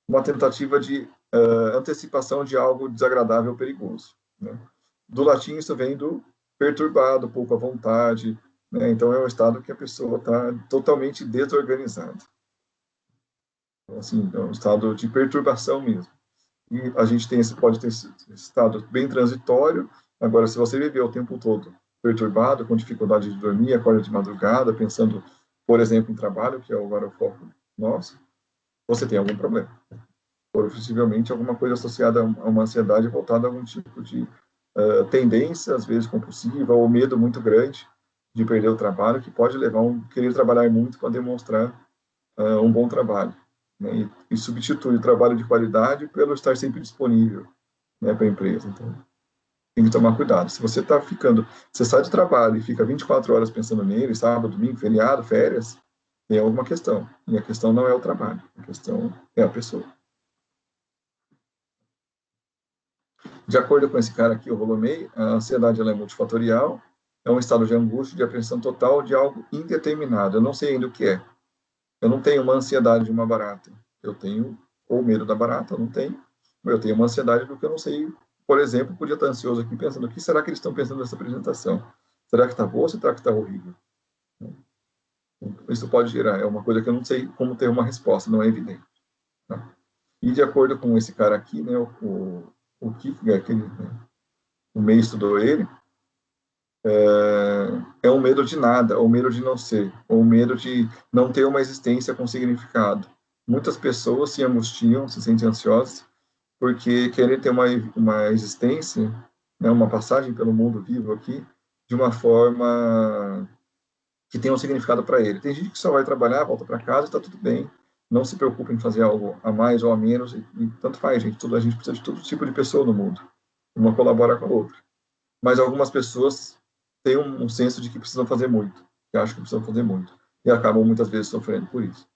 uma tentativa de antecipação de algo desagradável ou perigoso. Né? Do latim, isso vem do perturbado, pouco à vontade. Né? Então, é um estado que a pessoa está totalmente desorganizada. Então, assim, é um estado de perturbação mesmo. E a gente pode ter esse estado bem transitório. Agora, se você viver o tempo todo perturbado, com dificuldade de dormir, acorda de madrugada, pensando, por exemplo, em trabalho, que é agora o foco nosso, você tem algum problema. Possivelmente alguma coisa associada a uma ansiedade voltada a algum tipo de tendência, às vezes compulsiva, ou medo muito grande de perder o trabalho, que pode levar a querer trabalhar muito para demonstrar um bom trabalho. Né? E substitui o trabalho de qualidade pelo estar sempre disponível, né, para a empresa. Então, tem que tomar cuidado. Se você você sai do trabalho e fica 24 horas pensando nele, sábado, domingo, feriado, férias, tem alguma questão. E a questão não é o trabalho, a questão é a pessoa. De acordo com esse cara aqui, o Rolomei, a ansiedade ela é multifatorial, é um estado de angústia, de apreensão total de algo indeterminado. Eu não sei ainda o que é. Eu não tenho uma ansiedade de uma barata. Eu tenho ou medo da barata, eu não tenho. Eu tenho uma ansiedade do que eu não sei. Por exemplo, podia estar ansioso aqui pensando, o que será que eles estão pensando nessa apresentação? Será que está boa ou será que está horrível? Isso pode gerar, é uma coisa que eu não sei como ter uma resposta, não é evidente. Tá? E de acordo com esse cara aqui, né, o Kierkegaard, o May estudou ele, é um medo de nada, ou medo de não ser, ou medo de não ter uma existência com significado. Muitas pessoas se angustiam, se sentem ansiosas, porque querem ter uma existência, né, uma passagem pelo mundo vivo aqui, de uma forma que tenha um significado para ele. Tem gente que só vai trabalhar, volta para casa e está tudo bem, não se preocupa em fazer algo a mais ou a menos, e tanto faz, gente. A gente precisa de todo tipo de pessoa no mundo. Uma colabora com a outra. Mas algumas pessoas têm um senso de que precisam fazer muito, que acham que precisam fazer muito, e acabam muitas vezes sofrendo por isso.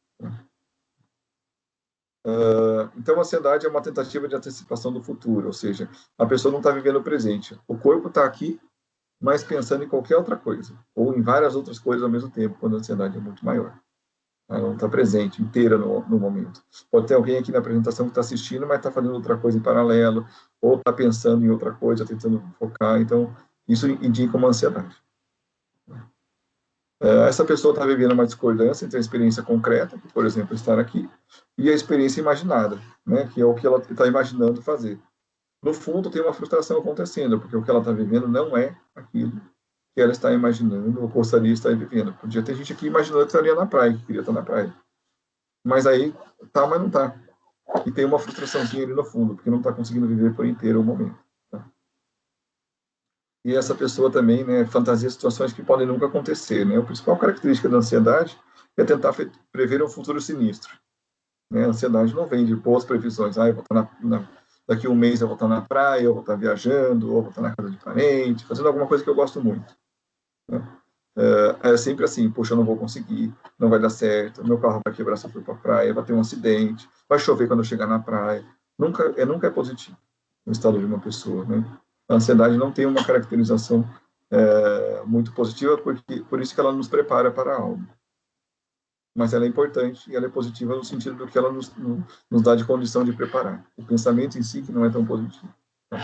Então, a ansiedade é uma tentativa de antecipação do futuro, ou seja, a pessoa não está vivendo o presente. O corpo está aqui, mas pensando em qualquer outra coisa, ou em várias outras coisas ao mesmo tempo, quando a ansiedade é muito maior. Ela não está presente, inteira no momento. Pode ter alguém aqui na apresentação que está assistindo, mas está fazendo outra coisa em paralelo, ou está pensando em outra coisa, tentando focar. Então, isso indica uma ansiedade. Essa pessoa está vivendo uma discordância entre a experiência concreta, que, por exemplo, estar aqui, e a experiência imaginada, né, que é o que ela está imaginando fazer. No fundo, tem uma frustração acontecendo, porque o que ela está vivendo não é aquilo que ela está imaginando ou gostaria de estar vivendo. Podia ter gente aqui imaginando que estaria na praia, que queria estar na praia. Mas aí tá, mas não tá. E tem uma frustraçãozinha ali no fundo, porque não está conseguindo viver por inteiro o momento. Tá? E essa pessoa também, né, fantasia situações que podem nunca acontecer. Né? A principal característica da ansiedade é tentar prever um futuro sinistro. Né? A ansiedade não vem de boas previsões. Eu vou estar daqui a um mês eu vou estar na praia, eu vou estar viajando, ou vou estar na casa de parente, fazendo alguma coisa que eu gosto muito. É sempre assim, poxa, eu não vou conseguir, não vai dar certo, meu carro vai quebrar se eu for para a praia, vai ter um acidente, vai chover quando eu chegar na praia. Nunca é positivo o estado de uma pessoa. Né? A ansiedade não tem uma caracterização muito positiva, por isso que ela nos prepara para algo. Mas ela é importante e ela é positiva no sentido do que ela nos dá de condição de preparar. O pensamento em si que não é tão positivo. Tá?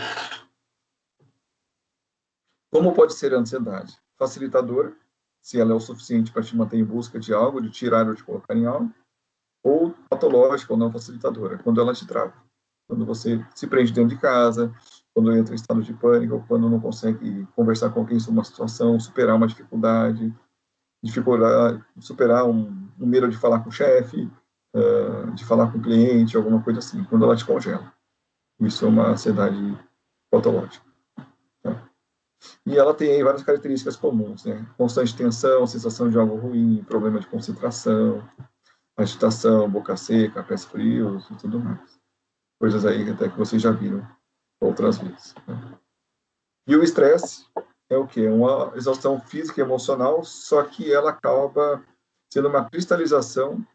Como pode ser a ansiedade? Facilitadora, se ela é o suficiente para te manter em busca de algo, de tirar ou de colocar em algo, ou patológica ou não facilitadora, quando ela te trava. Quando você se prende dentro de casa, quando entra em estado de pânico, ou quando não consegue conversar com alguém sobre uma situação, superar uma dificuldade, superar um medo de falar com o chefe, de falar com o cliente, alguma coisa assim, quando ela te congela. Isso é uma ansiedade patológica. Tá? E ela tem aí várias características comuns, né? Constante tensão, sensação de algo ruim, problema de concentração, agitação, boca seca, pés frios e tudo mais. Coisas aí até que vocês já viram outras vezes. Né? E o estresse é o quê? Uma exaustão física e emocional, só que ela acaba sendo uma cristalização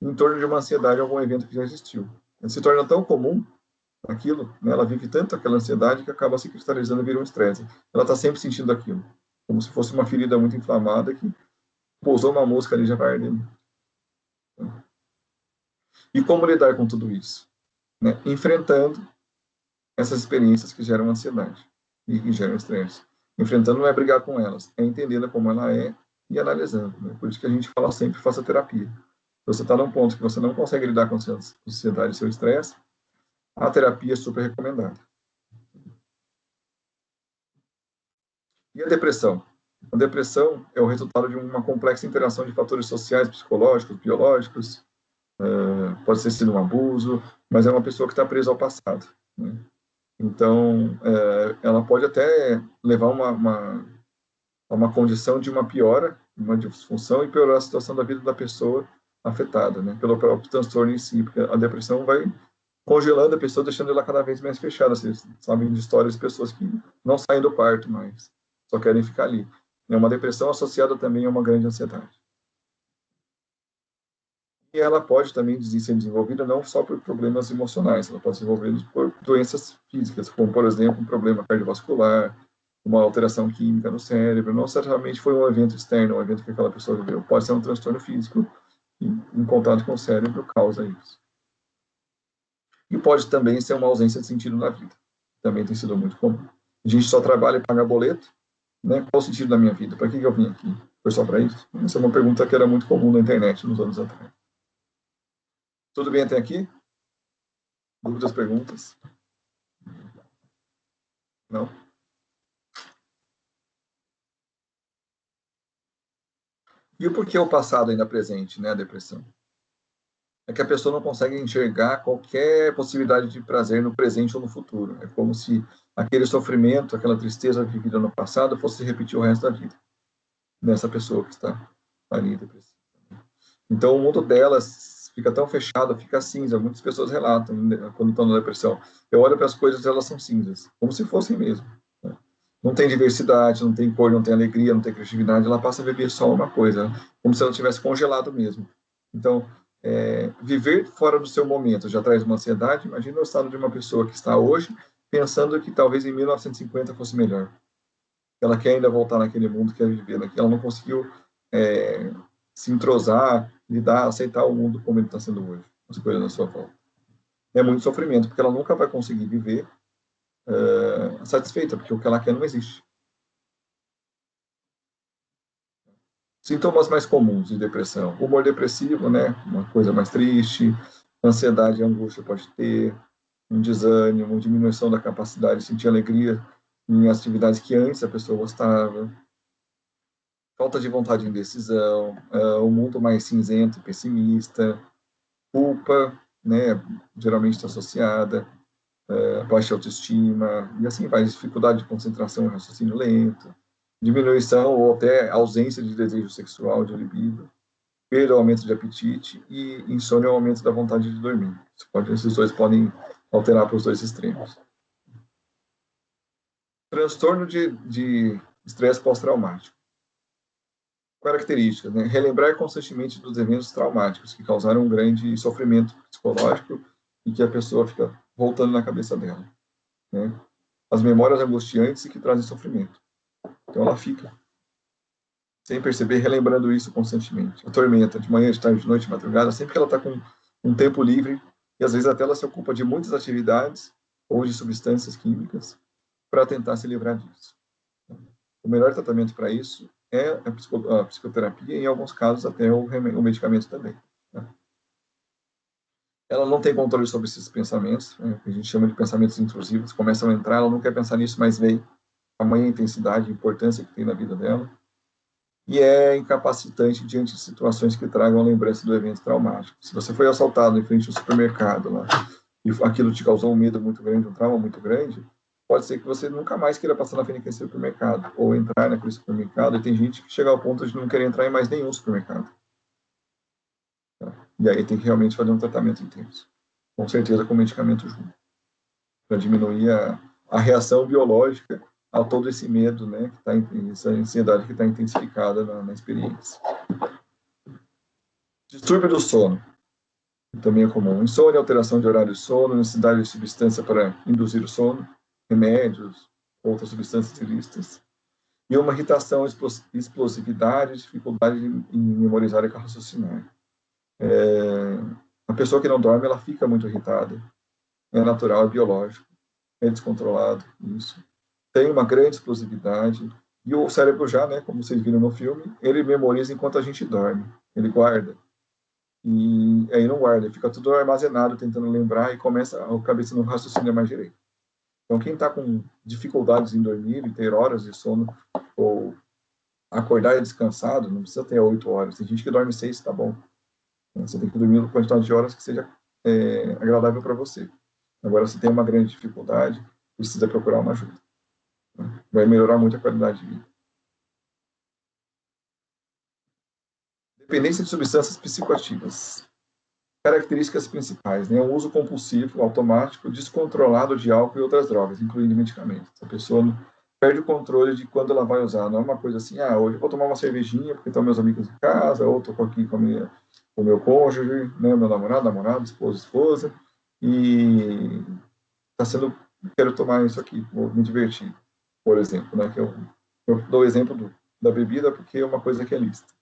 em torno de uma ansiedade ou algum evento que já existiu. Ela se torna tão comum aquilo, né? Ela vive tanto aquela ansiedade que acaba se cristalizando e vira um estresse. Ela está sempre sentindo aquilo, como se fosse uma ferida muito inflamada que pousou uma mosca ali já vai ardendo. E como lidar com tudo isso? Né? Enfrentando essas experiências que geram ansiedade e que geram estresse. Enfrentando não é brigar com elas, é entendendo como ela é e analisando. Né? Por isso que a gente fala sempre, faça terapia. Se você está num ponto que você não consegue lidar com a sua ansiedade e seu estresse, a terapia é super recomendada. E a depressão? A depressão é o resultado de uma complexa interação de fatores sociais, psicológicos, biológicos, pode ter sido um abuso, mas é uma pessoa que está presa ao passado. Né? Então, ela pode até levar a uma condição de uma piora, uma disfunção, e piorar a situação da vida da pessoa afetada, né? Pelo próprio transtorno em si, porque a depressão vai congelando a pessoa, deixando ela cada vez mais fechada. Vocês sabem de histórias de pessoas que não saem do quarto mais, só querem ficar ali. É uma depressão associada também a uma grande ansiedade. E ela pode também ser desenvolvida não só por problemas emocionais, ela pode ser desenvolvida por doenças físicas, como, por exemplo, um problema cardiovascular, uma alteração química no cérebro. Não necessariamente foi um evento externo, um evento que aquela pessoa viveu. Pode ser um transtorno físico que, em contato com o cérebro, causa isso. E pode também ser uma ausência de sentido na vida. Também tem sido muito comum. A gente só trabalha e paga boleto, né? Qual o sentido da minha vida? Para que eu vim aqui? Foi só para isso? Essa é uma pergunta que era muito comum na internet nos anos atrás. Tudo bem até aqui? Dúvidas, perguntas? Não? E o porquê o passado ainda presente, né, a depressão? É que a pessoa não consegue enxergar qualquer possibilidade de prazer no presente ou no futuro. É como se aquele sofrimento, aquela tristeza vivida no passado fosse repetir o resto da vida nessa pessoa que está ali depressiva. Então, o mundo delas fica tão fechado, fica cinza. Muitas pessoas relatam, quando estão na depressão, eu olho para as coisas e elas são cinzas, como se fossem mesmo. Né? Não tem diversidade, não tem cor, não tem alegria, não tem criatividade. Ela passa a viver só uma coisa, como se ela tivesse congelado mesmo. Então, viver fora do seu momento já traz uma ansiedade. Imagina o estado de uma pessoa que está hoje pensando que talvez em 1950 fosse melhor. Ela quer ainda voltar naquele mundo, quer viver naquele. Ela não conseguiu se entrosar, lidar, aceitar o mundo como ele está sendo hoje, as coisas à sua volta. É muito sofrimento, porque ela nunca vai conseguir viver satisfeita, porque o que ela quer não existe. Sintomas mais comuns de depressão. Humor depressivo, né? Uma coisa mais triste. Ansiedade e angústia pode ter. Um desânimo, diminuição da capacidade de sentir alegria em atividades que antes a pessoa gostava. Falta de vontade e indecisão. Um mundo mais cinzento e pessimista. Culpa, né? Geralmente está associada. Baixa autoestima. E assim vai. Dificuldade de concentração e raciocínio lento. Diminuição ou até ausência de desejo sexual, de libido, perda ou aumento de apetite, e insônia ou aumento da vontade de dormir. Esses dois podem alterar para os dois extremos. Transtorno de estresse pós-traumático. Características, né? Relembrar constantemente dos eventos traumáticos que causaram um grande sofrimento psicológico e que a pessoa fica voltando na cabeça dela. Né? As memórias angustiantes e que trazem sofrimento. Então ela fica, sem perceber, relembrando isso constantemente. A tormenta, de manhã, de tarde, de noite, de madrugada, sempre que ela está com um tempo livre, e às vezes até ela se ocupa de muitas atividades ou de substâncias químicas para tentar se livrar disso. O melhor tratamento para isso é a psicoterapia, e em alguns casos até o medicamento também. Né? Ela não tem controle sobre esses pensamentos, né, que a gente chama de pensamentos intrusivos, começam a entrar, ela não quer pensar nisso, mas vem tamanha intensidade e importância que tem na vida dela. e é incapacitante diante de situações que tragam a lembrança do evento traumático. Se você foi assaltado em frente ao supermercado lá, e aquilo te causou um medo muito grande, um trauma muito grande, pode ser que você nunca mais queira passar na frente daquele supermercado, ou entrar naquele supermercado, e tem gente que chega ao ponto de não querer entrar em mais nenhum supermercado. E aí tem que realmente fazer um tratamento intenso. Com certeza com medicamento junto. Para diminuir a reação biológica a todo esse medo, né? Que tá, essa ansiedade que está intensificada na experiência. Distúrbio do sono. Também é comum. Insônia, alteração de horário de sono, necessidade de substância para induzir o sono, remédios, outras substâncias ilícitas. E uma irritação, explosividade, dificuldade em memorizar e raciocinar. A pessoa que não dorme, ela fica muito irritada. É natural, é biológico, é descontrolado, isso. Tem uma grande explosividade. E o cérebro já, né, como vocês viram no filme, ele memoriza enquanto a gente dorme. Ele guarda. E aí não guarda, fica tudo armazenado, tentando lembrar, e começa a cabeça não raciocina mais direito. Então, quem está com dificuldades em dormir e ter horas de sono, ou acordar descansado, não precisa ter 8 horas. Tem gente que dorme 6, tá bom. Você tem que dormir uma quantidade de horas que seja agradável para você. Agora, se tem uma grande dificuldade, precisa procurar uma ajuda. Vai melhorar muito a qualidade de vida. Dependência de substâncias psicoativas. Características principais, né? O uso compulsivo, automático, descontrolado de álcool e outras drogas, incluindo medicamentos. A pessoa perde o controle de quando ela vai usar. Não é uma coisa assim, hoje eu vou tomar uma cervejinha porque estão meus amigos em casa, ou estou aqui com o meu cônjuge, né? Meu namorado, esposa, e quero tomar isso aqui, vou me divertir, por exemplo, né? Que eu dou o exemplo da bebida porque é uma coisa que é lícita.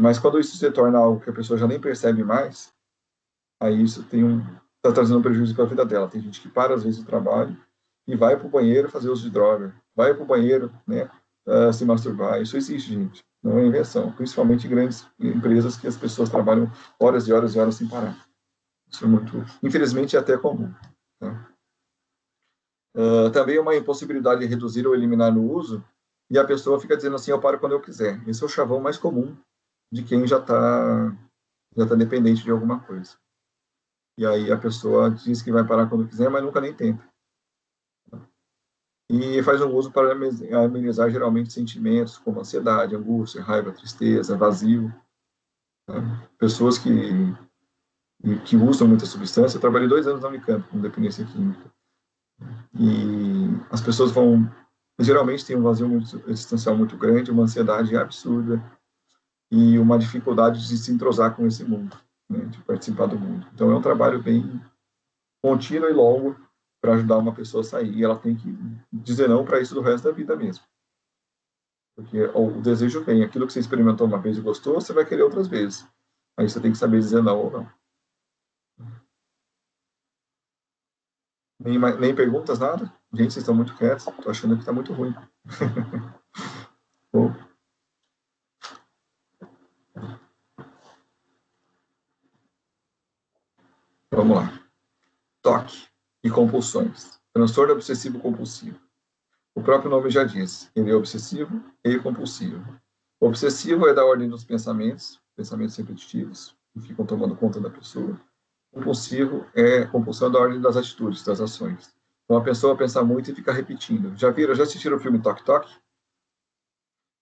Mas quando isso se torna algo que a pessoa já nem percebe mais, aí isso está trazendo um prejuízo para a vida dela. Tem gente que para, às vezes, o trabalho e vai para o banheiro fazer uso de droga, vai para o banheiro, né, se masturbar. Isso existe, gente, não é invenção, principalmente em grandes empresas que as pessoas trabalham horas e horas e horas sem parar. Isso é muito, infelizmente, é até comum. Tá? Também uma impossibilidade de reduzir ou eliminar o uso, e a pessoa fica dizendo assim, eu paro quando eu quiser. Esse é o chavão mais comum de quem já tá dependente de alguma coisa. E aí a pessoa diz que vai parar quando quiser, mas nunca nem tenta. E faz um uso para amenizar geralmente sentimentos como ansiedade, angústia, raiva, tristeza, vazio. Né? Pessoas que usam muita substância. Eu trabalhei 2 anos na Unicamp com dependência química. E as pessoas geralmente tem um vazio existencial muito grande, uma ansiedade absurda e uma dificuldade de se entrosar com esse mundo, né, de participar do mundo. Então é um trabalho bem contínuo e longo para ajudar uma pessoa a sair. E ela tem que dizer não para isso do resto da vida mesmo. Porque o desejo vem, aquilo que você experimentou uma vez e gostou, você vai querer outras vezes. Aí você tem que saber dizer não ou não. Nem perguntas, nada? Gente, vocês estão muito quietos. Estou achando que está muito ruim. Bom. Vamos lá. TOC e compulsões. Transtorno obsessivo compulsivo. O próprio nome já diz. Ele é obsessivo e compulsivo. O obsessivo é da ordem dos pensamentos repetitivos, que ficam tomando conta da pessoa. Compulsivo é compulsão da ordem das atitudes, das ações. Então, a pessoa pensa muito e fica repetindo. Já assistiram o filme Toque Toque?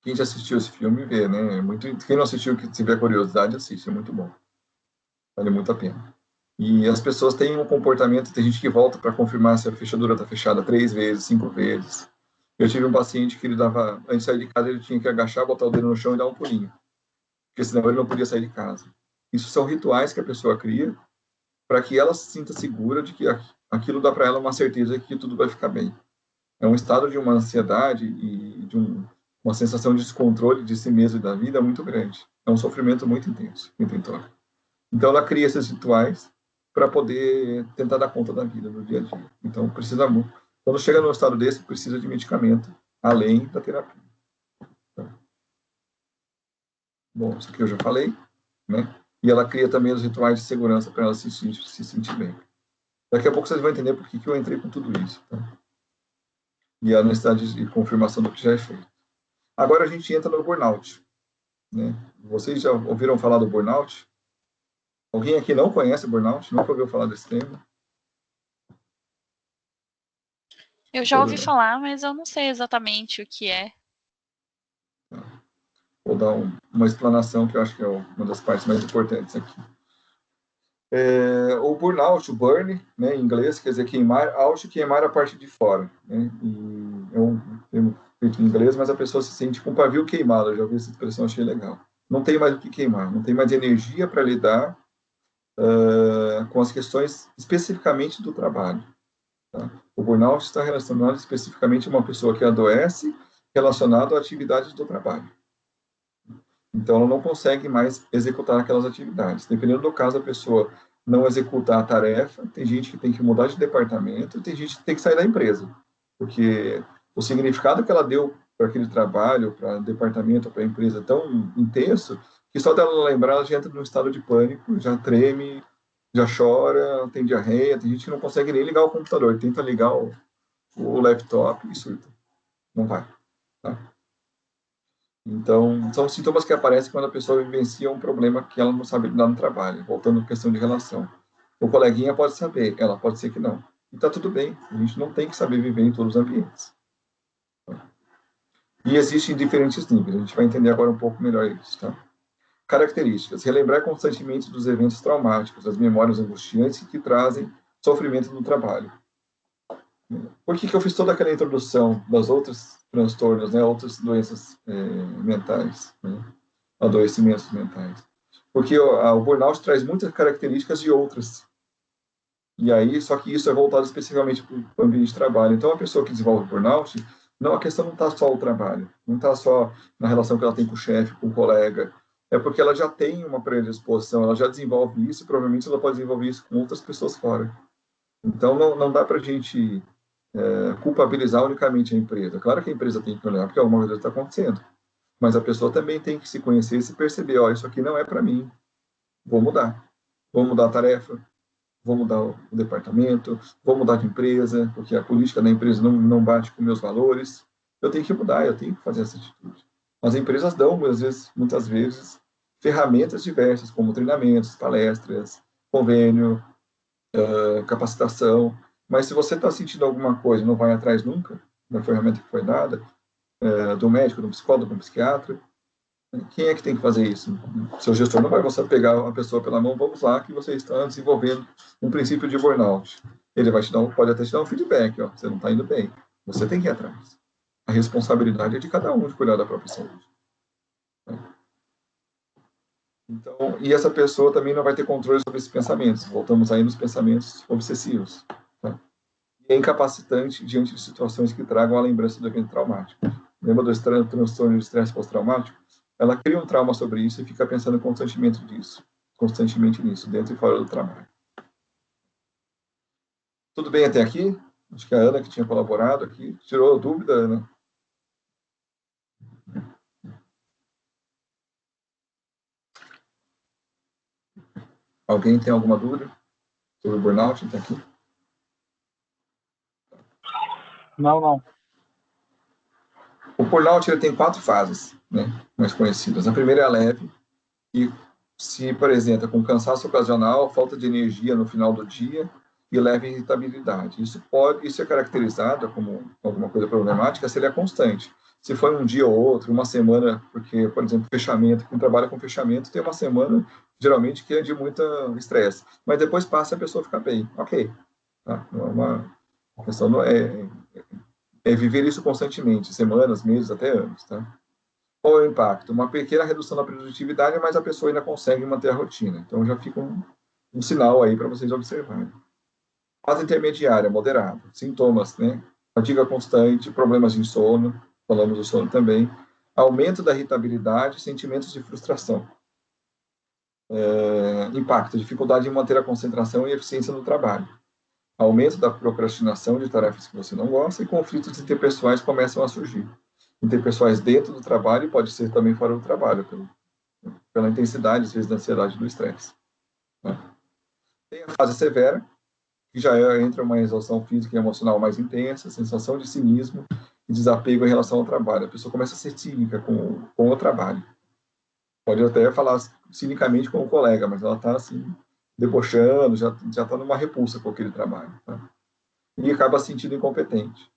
Quem já assistiu esse filme vê, né? Quem não assistiu, que tiver curiosidade, assiste, é muito bom. Vale muito a pena. E as pessoas têm um comportamento, tem gente que volta para confirmar se a fechadura está fechada 3 vezes, 5 vezes. Eu tive um paciente que antes de sair de casa, ele tinha que agachar, botar o dedo no chão e dar um pulinho. Porque senão ele não podia sair de casa. Isso são rituais que a pessoa cria para que ela se sinta segura de que aquilo dá para ela uma certeza de que tudo vai ficar bem. É um estado de uma ansiedade e de uma sensação de descontrole de si mesmo e da vida muito grande. É um sofrimento muito intenso. Então, ela cria esses rituais para poder tentar dar conta da vida no dia a dia. Então, quando chega num estado desse, precisa de medicamento, além da terapia. Bom, isso aqui eu já falei, né? E ela cria também os rituais de segurança para ela se sentir bem. Daqui a pouco vocês vão entender por que eu entrei com tudo isso. Tá? E a necessidade de confirmação do que já é feito. Agora a gente entra no burnout, né? Vocês já ouviram falar do burnout? Alguém aqui não conhece burnout? Nunca ouviu falar desse termo? Eu já ouvi falar, mas eu não sei exatamente o que é. Vou dar uma explanação que eu acho que é uma das partes mais importantes aqui. O burnout, o burn, né, em inglês, quer dizer queimar, out, queimar a parte de fora. Né? E é um termo feito em inglês, mas a pessoa se sente com o pavio queimado. Eu já ouvi essa expressão, achei legal. Não tem mais o que queimar, não tem mais energia para lidar com as questões especificamente do trabalho. Tá? O burnout está relacionado especificamente a uma pessoa que adoece relacionado a atividades do trabalho. Então, ela não consegue mais executar aquelas atividades. Dependendo do caso, a pessoa não executar a tarefa, tem gente que tem que mudar de departamento, tem gente que tem que sair da empresa, porque o significado que ela deu para aquele trabalho, para o departamento, para a empresa é tão intenso, que só dela lembrar, ela já entra num estado de pânico, já treme, já chora, tem diarreia, tem gente que não consegue nem ligar o computador, tenta ligar o laptop e surta. Não vai. Tá? Então, são sintomas que aparecem quando a pessoa vivencia um problema que ela não sabe lidar no trabalho, voltando à questão de relação. O coleguinha pode saber, ela pode ser que não. E está tudo bem, a gente não tem que saber viver em todos os ambientes. E existem diferentes níveis, a gente vai entender agora um pouco melhor isso, tá? Características: relembrar constantemente dos eventos traumáticos, das memórias angustiantes que trazem sofrimento no trabalho. Por que eu fiz toda aquela introdução das outras transtornos, né, outras doenças mentais, né, adoecimentos mentais? Porque o burnout traz muitas características de outras. E aí, só que isso é voltado especificamente para o ambiente de trabalho. Então, a pessoa que desenvolve burnout, a questão não está só o trabalho, não está só na relação que ela tem com o chefe, com o colega, é porque ela já tem uma predisposição, ela já desenvolve isso e provavelmente ela pode desenvolver isso com outras pessoas fora. Então, não dá para a gente culpabilizar unicamente a empresa. Claro que a empresa tem que olhar porque alguma coisa está acontecendo, mas a pessoa também tem que se conhecer e se perceber, isso aqui não é para mim, vou mudar a tarefa, vou mudar o departamento, vou mudar de empresa, porque a política da empresa não bate com meus valores, eu tenho que mudar, eu tenho que fazer essa atitude. As empresas dão, muitas vezes, ferramentas diversas, como treinamentos, palestras, convênio, capacitação, mas se você está sentindo alguma coisa e não vai atrás nunca da ferramenta que foi dada, do médico, do psicólogo, do psiquiatra, quem é que tem que fazer isso? Seu gestor não vai você pegar uma pessoa pela mão, vamos lá, que você está desenvolvendo um princípio de burnout. Ele vai pode até te dar um feedback, você não está indo bem. Você tem que ir atrás. A responsabilidade é de cada um de cuidar da própria saúde. Então, e essa pessoa também não vai ter controle sobre esses pensamentos. Voltamos aí nos pensamentos obsessivos. Tá? E é incapacitante diante de situações que tragam a lembrança do evento traumático. Lembra do transtorno de estresse pós-traumático? Ela cria um trauma sobre isso e fica pensando constantemente nisso, dentro e fora do trabalho. Tudo bem até aqui? Acho que a Ana, que tinha colaborado aqui, tirou dúvida, Ana? Alguém tem alguma dúvida sobre o burnout até aqui? Não. O burnout ele tem 4 fases, né, mais conhecidas. A primeira é a leve, e se apresenta com cansaço ocasional, falta de energia no final do dia e leve irritabilidade. Isso é caracterizado como alguma coisa problemática se ele é constante. Se for um dia ou outro, uma semana, porque, por exemplo, fechamento, quem trabalha com fechamento tem uma semana, geralmente, que é de muita estresse. Mas depois passa e a pessoa fica bem. Ok. Tá? A questão não é viver isso constantemente, semanas, meses, até anos. Tá? Qual é o impacto? Uma pequena redução da produtividade, mas a pessoa ainda consegue manter a rotina. Então, já fica um sinal aí para vocês observarem. Fase intermediária, moderada. Sintomas, né? Fadiga constante, problemas de insônia, falamos do sono também. Aumento da irritabilidade, sentimentos de frustração. Impacto, dificuldade em manter a concentração e eficiência no trabalho. Aumento da procrastinação de tarefas que você não gosta e conflitos interpessoais começam a surgir. Interpessoais dentro do trabalho e pode ser também fora do trabalho, pela intensidade, às vezes, da ansiedade e do estresse. Né? Tem a fase severa, que já entra uma exaustão física e emocional mais intensa, sensação de cinismo, e desapego em relação ao trabalho. A pessoa começa a ser cínica com o trabalho. Pode até falar cinicamente com o colega, mas ela está assim, debochando, já está numa repulsa com aquele trabalho. Tá? E acaba se sentindo incompetente.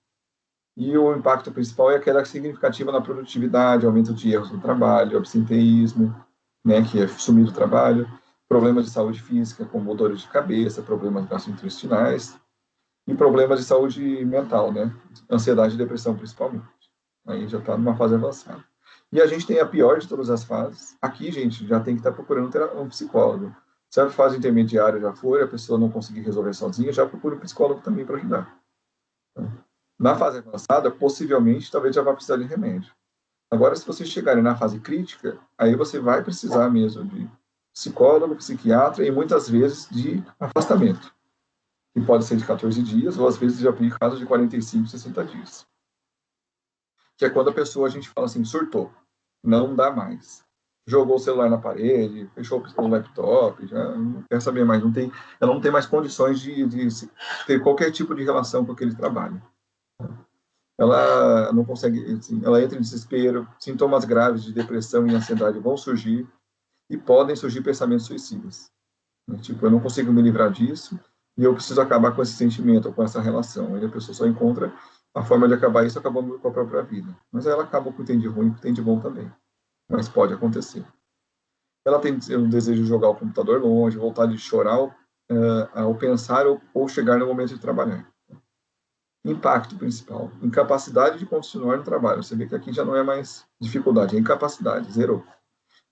E o impacto principal é aquela significativa na produtividade, aumento de erros no trabalho, absenteísmo, né, que é sumir do trabalho, problemas de saúde física, como dores de cabeça, problemas gastrointestinais, e problemas de saúde mental, né, ansiedade e depressão principalmente. Aí já está numa fase avançada. E a gente tem a pior de todas as fases. Aqui, gente, já tem que estar procurando um psicólogo. Se a fase intermediária já for, a pessoa não conseguir resolver sozinha, já procura um psicólogo também para ajudar. Na fase avançada, possivelmente, talvez já vá precisar de remédio. Agora, se vocês chegarem na fase crítica, aí você vai precisar mesmo de psicólogo, psiquiatra e muitas vezes de afastamento. Que pode ser de 14 dias, ou às vezes já vi casos de 45, 60 dias. Que é quando a pessoa, a gente fala assim, surtou, não dá mais. Jogou o celular na parede, fechou o laptop, já não quer saber mais, ela não tem mais condições de ter qualquer tipo de relação com aquele trabalho. Ela não consegue, assim, ela entra em desespero, sintomas graves de depressão e ansiedade vão surgir e podem surgir pensamentos suicidas. Tipo, eu não consigo me livrar disso e eu preciso acabar com esse sentimento, ou com essa relação. Aí a pessoa só encontra a forma de acabar isso acabando com a própria vida. Mas aí ela acaba com o que tem de ruim e o que tem de bom também. Mas pode acontecer. Ela tem um desejo de jogar o computador longe, vontade de chorar ao pensar ou chegar no momento de trabalhar. Impacto principal, incapacidade de continuar no trabalho. Você vê que aqui já não é mais dificuldade, é incapacidade, zerou.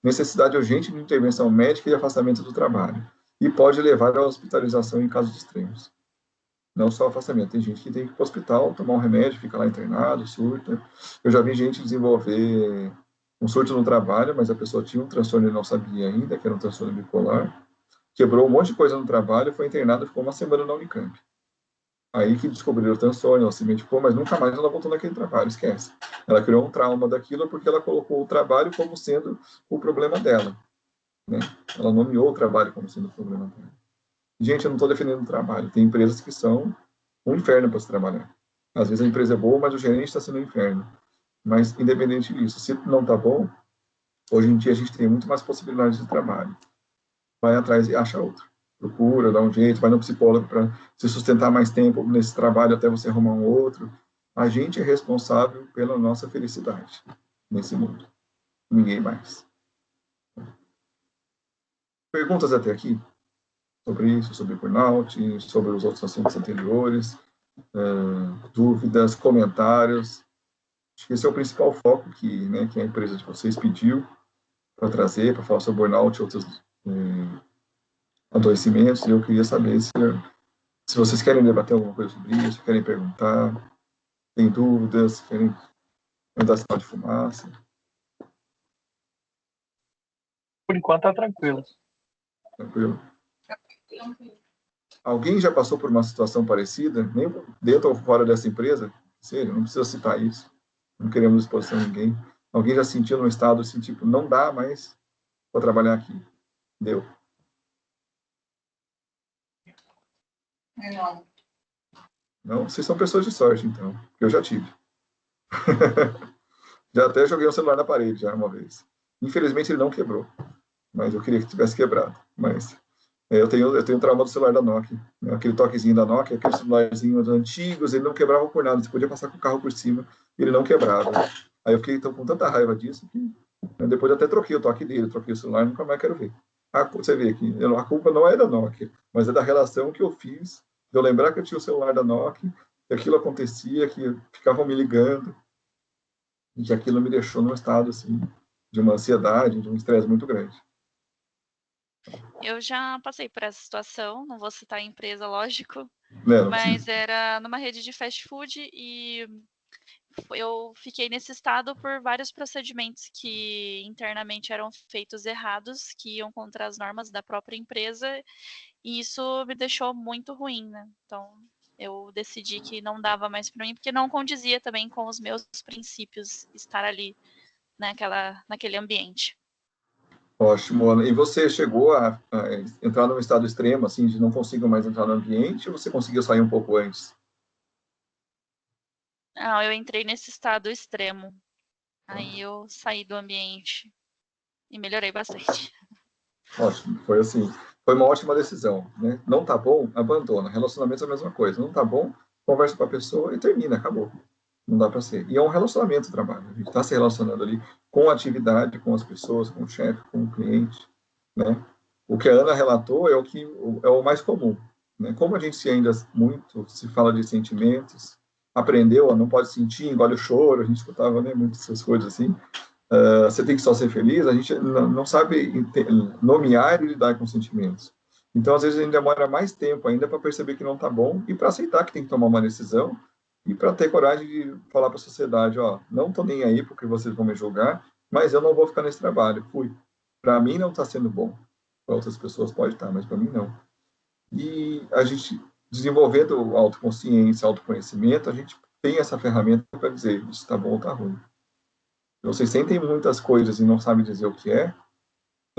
Necessidade urgente de intervenção médica e afastamento do trabalho. E pode levar à hospitalização em casos extremos. Não só afastamento, tem gente que tem que ir para o hospital, tomar um remédio, fica lá internado, surta. Eu já vi gente desenvolver um surto no trabalho, mas a pessoa tinha um transtorno e não sabia ainda, que era um transtorno bipolar. Quebrou um monte de coisa no trabalho, foi internado e ficou uma semana na Unicamp. Aí que descobriram o transtorno, ela se medicou, mas nunca mais ela voltou naquele trabalho, esquece. Ela criou um trauma daquilo porque ela colocou o trabalho como sendo o problema dela. Né? Ela nomeou o trabalho como sendo o problema dela. Gente, eu não estou defendendo o trabalho. Tem empresas que são um inferno para se trabalhar. Às vezes a empresa é boa, mas o gerente está sendo um inferno. Mas, independente disso, se não está bom, hoje em dia a gente tem muito mais possibilidades de trabalho. Vai atrás e acha outro. Procura, dá um jeito, vai no psicólogo para se sustentar mais tempo nesse trabalho até você arrumar um outro. A gente é responsável pela nossa felicidade nesse mundo. Ninguém mais. Perguntas até aqui? Sobre isso, sobre burnout, sobre os outros assuntos anteriores, dúvidas, comentários. Acho que esse é o principal foco que a empresa de vocês pediu para trazer, para falar sobre burnout e outros adoecimentos. E eu queria saber se vocês querem debater alguma coisa sobre isso, querem perguntar, tem dúvidas, querem dar sinal de fumaça. Por enquanto tá tranquilo. Tranquilo. Alguém já passou por uma situação parecida, nem dentro ou fora dessa empresa? Sério, não precisa citar isso. Não queremos exposição a ninguém. Alguém já sentiu num estado assim, tipo, não dá mais para trabalhar aqui. Deu. Não. Não? Vocês são pessoas de sorte, então. Eu já tive. Já até joguei o celular na parede já uma vez. Infelizmente ele não quebrou. Mas eu queria que tivesse quebrado. Mas eu tenho trauma do celular da Nokia. Aquele toquezinho da Nokia, aqueles celularzinhos antigos, ele não quebrava por nada. Você podia passar com o carro por cima e ele não quebrava. Aí eu fiquei com tanta raiva disso que depois eu até troquei o toque dele, troquei o celular e nunca mais quero ver. Você vê aqui, a culpa não é da Nokia, mas é da relação que eu fiz, de eu lembrar que eu tinha o celular da Nokia, que aquilo acontecia, que ficavam me ligando, e que aquilo me deixou num estado assim, de uma ansiedade, de um estresse muito grande. Eu já passei por essa situação, não vou citar a empresa, lógico, Não, mas era numa rede de fast food e eu fiquei nesse estado por vários procedimentos que internamente eram feitos errados, que iam contra as normas da própria empresa, e isso me deixou muito ruim, né? Então, eu decidi que não dava mais para mim, porque não condizia também com os meus princípios estar ali naquele ambiente. Ótimo, Ana. E você chegou a entrar num estado extremo, assim, de não consigo mais entrar no ambiente, ou você conseguiu sair um pouco antes? eu entrei nesse estado extremo. Aí eu saí do ambiente e melhorei bastante. Ótimo, foi assim, foi uma ótima decisão, né? Não tá bom, abandona. Relacionamento é a mesma coisa. Não tá bom, conversa com a pessoa e termina, acabou. Não dá para ser. E é um relacionamento o trabalho. A gente está se relacionando ali com a atividade, com as pessoas, com o chefe, com o cliente, né? O que a Ana relatou é o mais comum, né? Como a gente ainda muito se fala de sentimentos, aprendeu, não pode sentir, engole o choro, a gente escutava, né, muitas essas coisas assim. Você tem que só ser feliz, a gente não sabe nomear e lidar com sentimentos. Então, às vezes, a gente demora mais tempo ainda para perceber que não está bom e para aceitar que tem que tomar uma decisão e para ter coragem de falar para a sociedade, ó, não estou nem aí porque vocês vão me julgar, mas eu não vou ficar nesse trabalho. Fui. Para mim não está sendo bom. Para outras pessoas pode estar, mas para mim não. E a gente, desenvolvendo autoconsciência, autoconhecimento, a gente tem essa ferramenta para dizer se está bom ou está ruim. Se vocês sentem muitas coisas e não sabem dizer o que é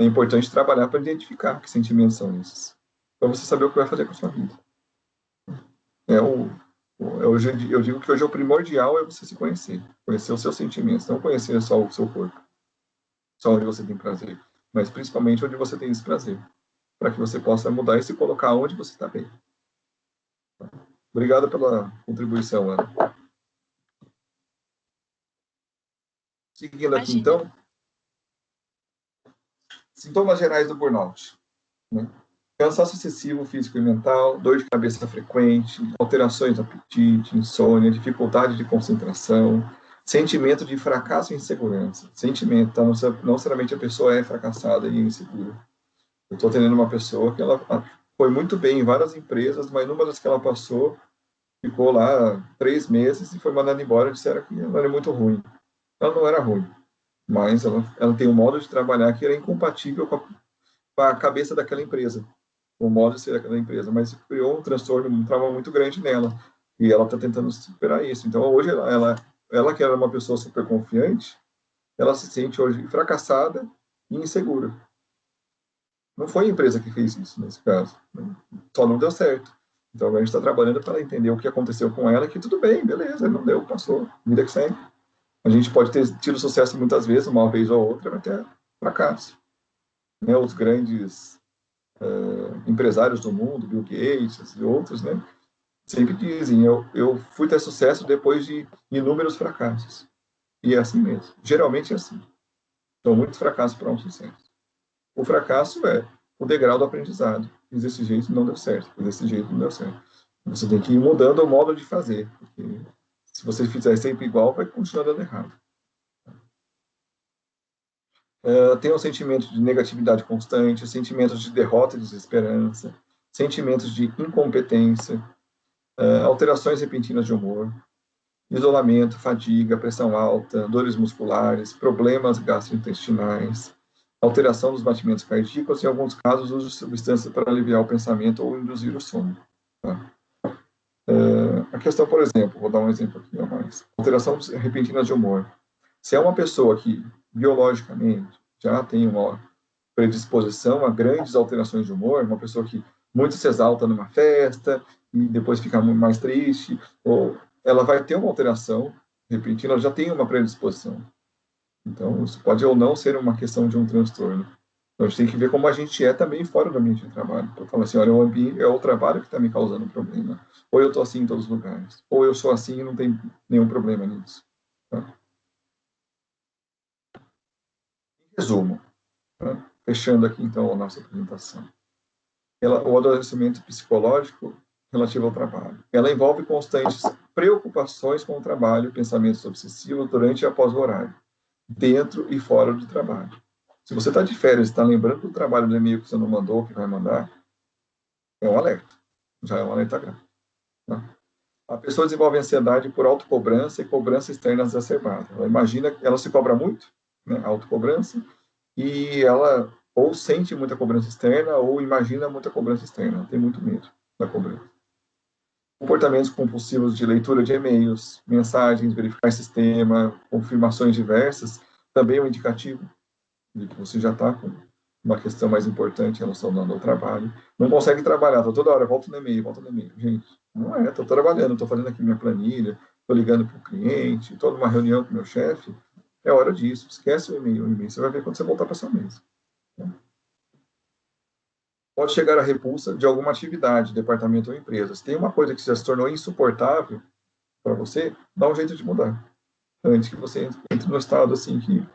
importante trabalhar para identificar que sentimentos são esses, para você saber o que vai fazer com a sua vida. Eu digo que hoje o primordial é você se conhecer os seus sentimentos, não conhecer só o seu corpo, só onde você tem prazer, mas principalmente onde você tem desprazer, para que você possa mudar e se colocar onde você está bem. Obrigado pela contribuição, Ana. Seguindo aqui, então, sintomas gerais do burnout, né? Cansaço excessivo físico e mental, dor de cabeça frequente, alterações do apetite, insônia, dificuldade de concentração, sentimento de fracasso e insegurança. Sentimento, tá? Não necessariamente a pessoa é fracassada e insegura. Eu estou atendendo uma pessoa que ela foi muito bem em várias empresas, mas numa das que ela passou, ficou lá 3 meses e foi mandada embora, disseram que ela era muito ruim. Ela não era ruim, mas ela tem um modo de trabalhar que era incompatível com a cabeça daquela empresa, o modo de ser daquela empresa, mas criou um transtorno, um trauma muito grande nela, e ela está tentando superar isso. Então, hoje, ela que era uma pessoa super confiante, ela se sente hoje fracassada e insegura. Não foi a empresa que fez isso, nesse caso. Só não deu certo. Então, a gente está trabalhando para entender o que aconteceu com ela, que tudo bem, beleza, não deu, passou, vida que segue. A gente pode ter tido sucesso muitas vezes, uma vez ou outra, vai ter fracasso. Né? Os grandes empresários do mundo, Bill Gates e outros, né, sempre dizem, eu fui ter sucesso depois de inúmeros fracassos. E é assim mesmo. Geralmente é assim. Então, muitos fracassos para um sucesso. O fracasso é o degrau do aprendizado. Fiz desse jeito, não deu certo. Fiz desse jeito, não deu certo. Você tem que ir mudando o modo de fazer. Porque se você fizer sempre igual, vai continuar dando errado. Tem um sentimento de negatividade constante, sentimentos de derrota e desesperança, sentimentos de incompetência, alterações repentinas de humor, isolamento, fadiga, pressão alta, dores musculares, problemas gastrointestinais, alteração dos batimentos cardíacos e, em alguns casos, uso de substâncias para aliviar o pensamento ou induzir o sono. Tá? A questão, por exemplo, vou dar um exemplo aqui a mais. Alteração repentina de humor. Se é uma pessoa que, biologicamente, já tem uma predisposição a grandes alterações de humor, uma pessoa que muito se exalta numa festa e depois fica mais triste, ou ela vai ter uma alteração repentina, ela já tem uma predisposição. Então, isso pode ou não ser uma questão de um transtorno. Então, a gente tem que ver como a gente é também fora do ambiente de trabalho. Para falar assim, olha, é o trabalho que está me causando problema. Ou eu estou assim em todos os lugares. Ou eu sou assim e não tem nenhum problema nisso. Tá? Em resumo, tá? Fechando aqui, então, a nossa apresentação. O adoecimento psicológico relativo ao trabalho. Ela envolve constantes preocupações com o trabalho, pensamentos obsessivos durante e após o horário, dentro e fora do trabalho. Se você está de férias e está lembrando do trabalho do e-mail que você não mandou, que vai mandar, é um alerta. Já é um alerta grave. Tá? A pessoa desenvolve ansiedade por autocobrança e cobrança externa exacerbada. Ela se cobra muito, né, autocobrança, e ela ou sente muita cobrança externa ou imagina muita cobrança externa. Ela tem muito medo da cobrança. Comportamentos compulsivos de leitura de e-mails, mensagens, verificar sistema, confirmações diversas, também é um indicativo de que você já está com uma questão mais importante relacionada ao trabalho. Não consegue trabalhar, toda hora, volta no e-mail. Gente, não é, estou trabalhando, estou fazendo aqui minha planilha, estou ligando para o cliente, toda uma reunião com o meu chefe, é hora disso. Esquece o e-mail você vai ver quando você voltar para sua mesa. Pode chegar a repulsa de alguma atividade, departamento ou empresa. Se tem uma coisa que já se tornou insuportável para você, dá um jeito de mudar. Antes que você entre no estado assim que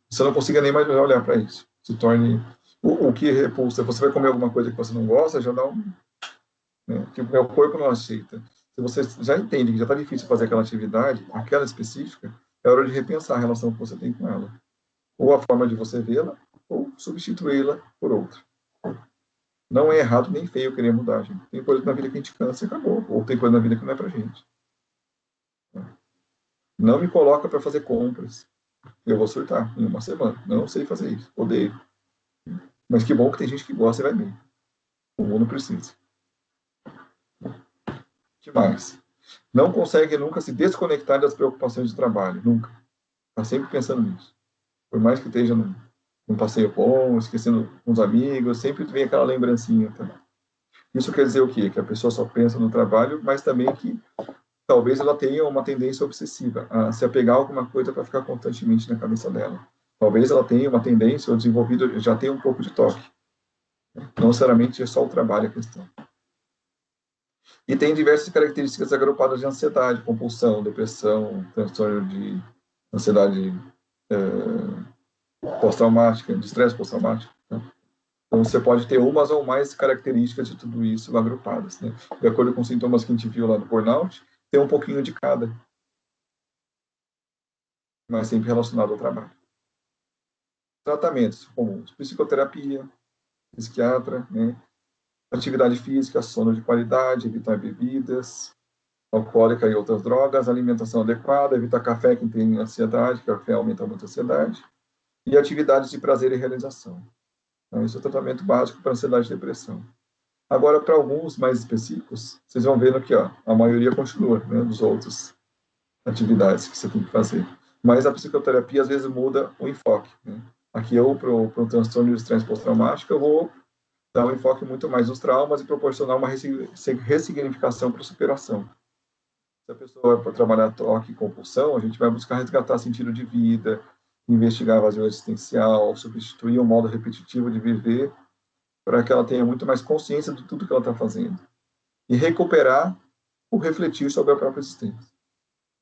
você não consiga nem mais olhar para isso. Se torne o que repulsa. Você vai comer alguma coisa que você não gosta, já dá um... Né, que o corpo não aceita. Se você já entende que já está difícil fazer aquela atividade, aquela específica, é hora de repensar a relação que você tem com ela. Ou a forma de você vê-la, ou substituí-la por outra. Não é errado nem feio querer mudar, gente. Tem coisa na vida que a gente cansa e acabou. Ou tem coisa na vida que não é pra gente. Não me coloca para fazer compras. Eu vou surtar em uma semana. Não sei fazer isso. Odeio. Mas que bom que tem gente que gosta e vai bem. O mundo precisa. O que mais? Não consegue nunca se desconectar das preocupações de trabalho. Nunca. Está sempre pensando nisso. Por mais que esteja num passeio bom, esquecendo uns amigos, sempre vem aquela lembrancinha também. Isso quer dizer o quê? Que a pessoa só pensa no trabalho, mas também que talvez ela tenha uma tendência obsessiva a se apegar a alguma coisa para ficar constantemente na cabeça dela. Talvez ela tenha uma tendência, ou desenvolvido, já tenha um pouco de toque. Não necessariamente é só o trabalho a questão. E tem diversas características agrupadas de ansiedade, compulsão, depressão, transtorno de ansiedade pós-traumática, de estresse pós-traumático. Né? Então, você pode ter umas ou mais características de tudo isso agrupadas. Né? De acordo com os sintomas que a gente viu lá no burnout, tem um pouquinho de cada, mas sempre relacionado ao trabalho. Tratamentos comuns: psicoterapia, psiquiatra, né? Atividade física, sono de qualidade, evitar bebidas alcoólicas e outras drogas, alimentação adequada, evitar café que tem ansiedade, café aumenta muito a ansiedade, e atividades de prazer e realização. Então, isso é o tratamento básico para ansiedade e depressão. Agora, para alguns mais específicos, vocês vão vendo aqui, ó, a maioria continua, né, dos outros atividades que você tem que fazer. Mas a psicoterapia, às vezes, muda o enfoque. Né? Aqui, para o transtorno de estresse pós-traumático, eu vou dar um enfoque muito mais nos traumas e proporcionar uma ressignificação para a superação. Se a pessoa vai para trabalhar toque e compulsão, a gente vai buscar resgatar sentido de vida, investigar vazio existencial, substituir um modo repetitivo de viver para que ela tenha muito mais consciência de tudo que ela está fazendo. E recuperar o refletir sobre a própria existência.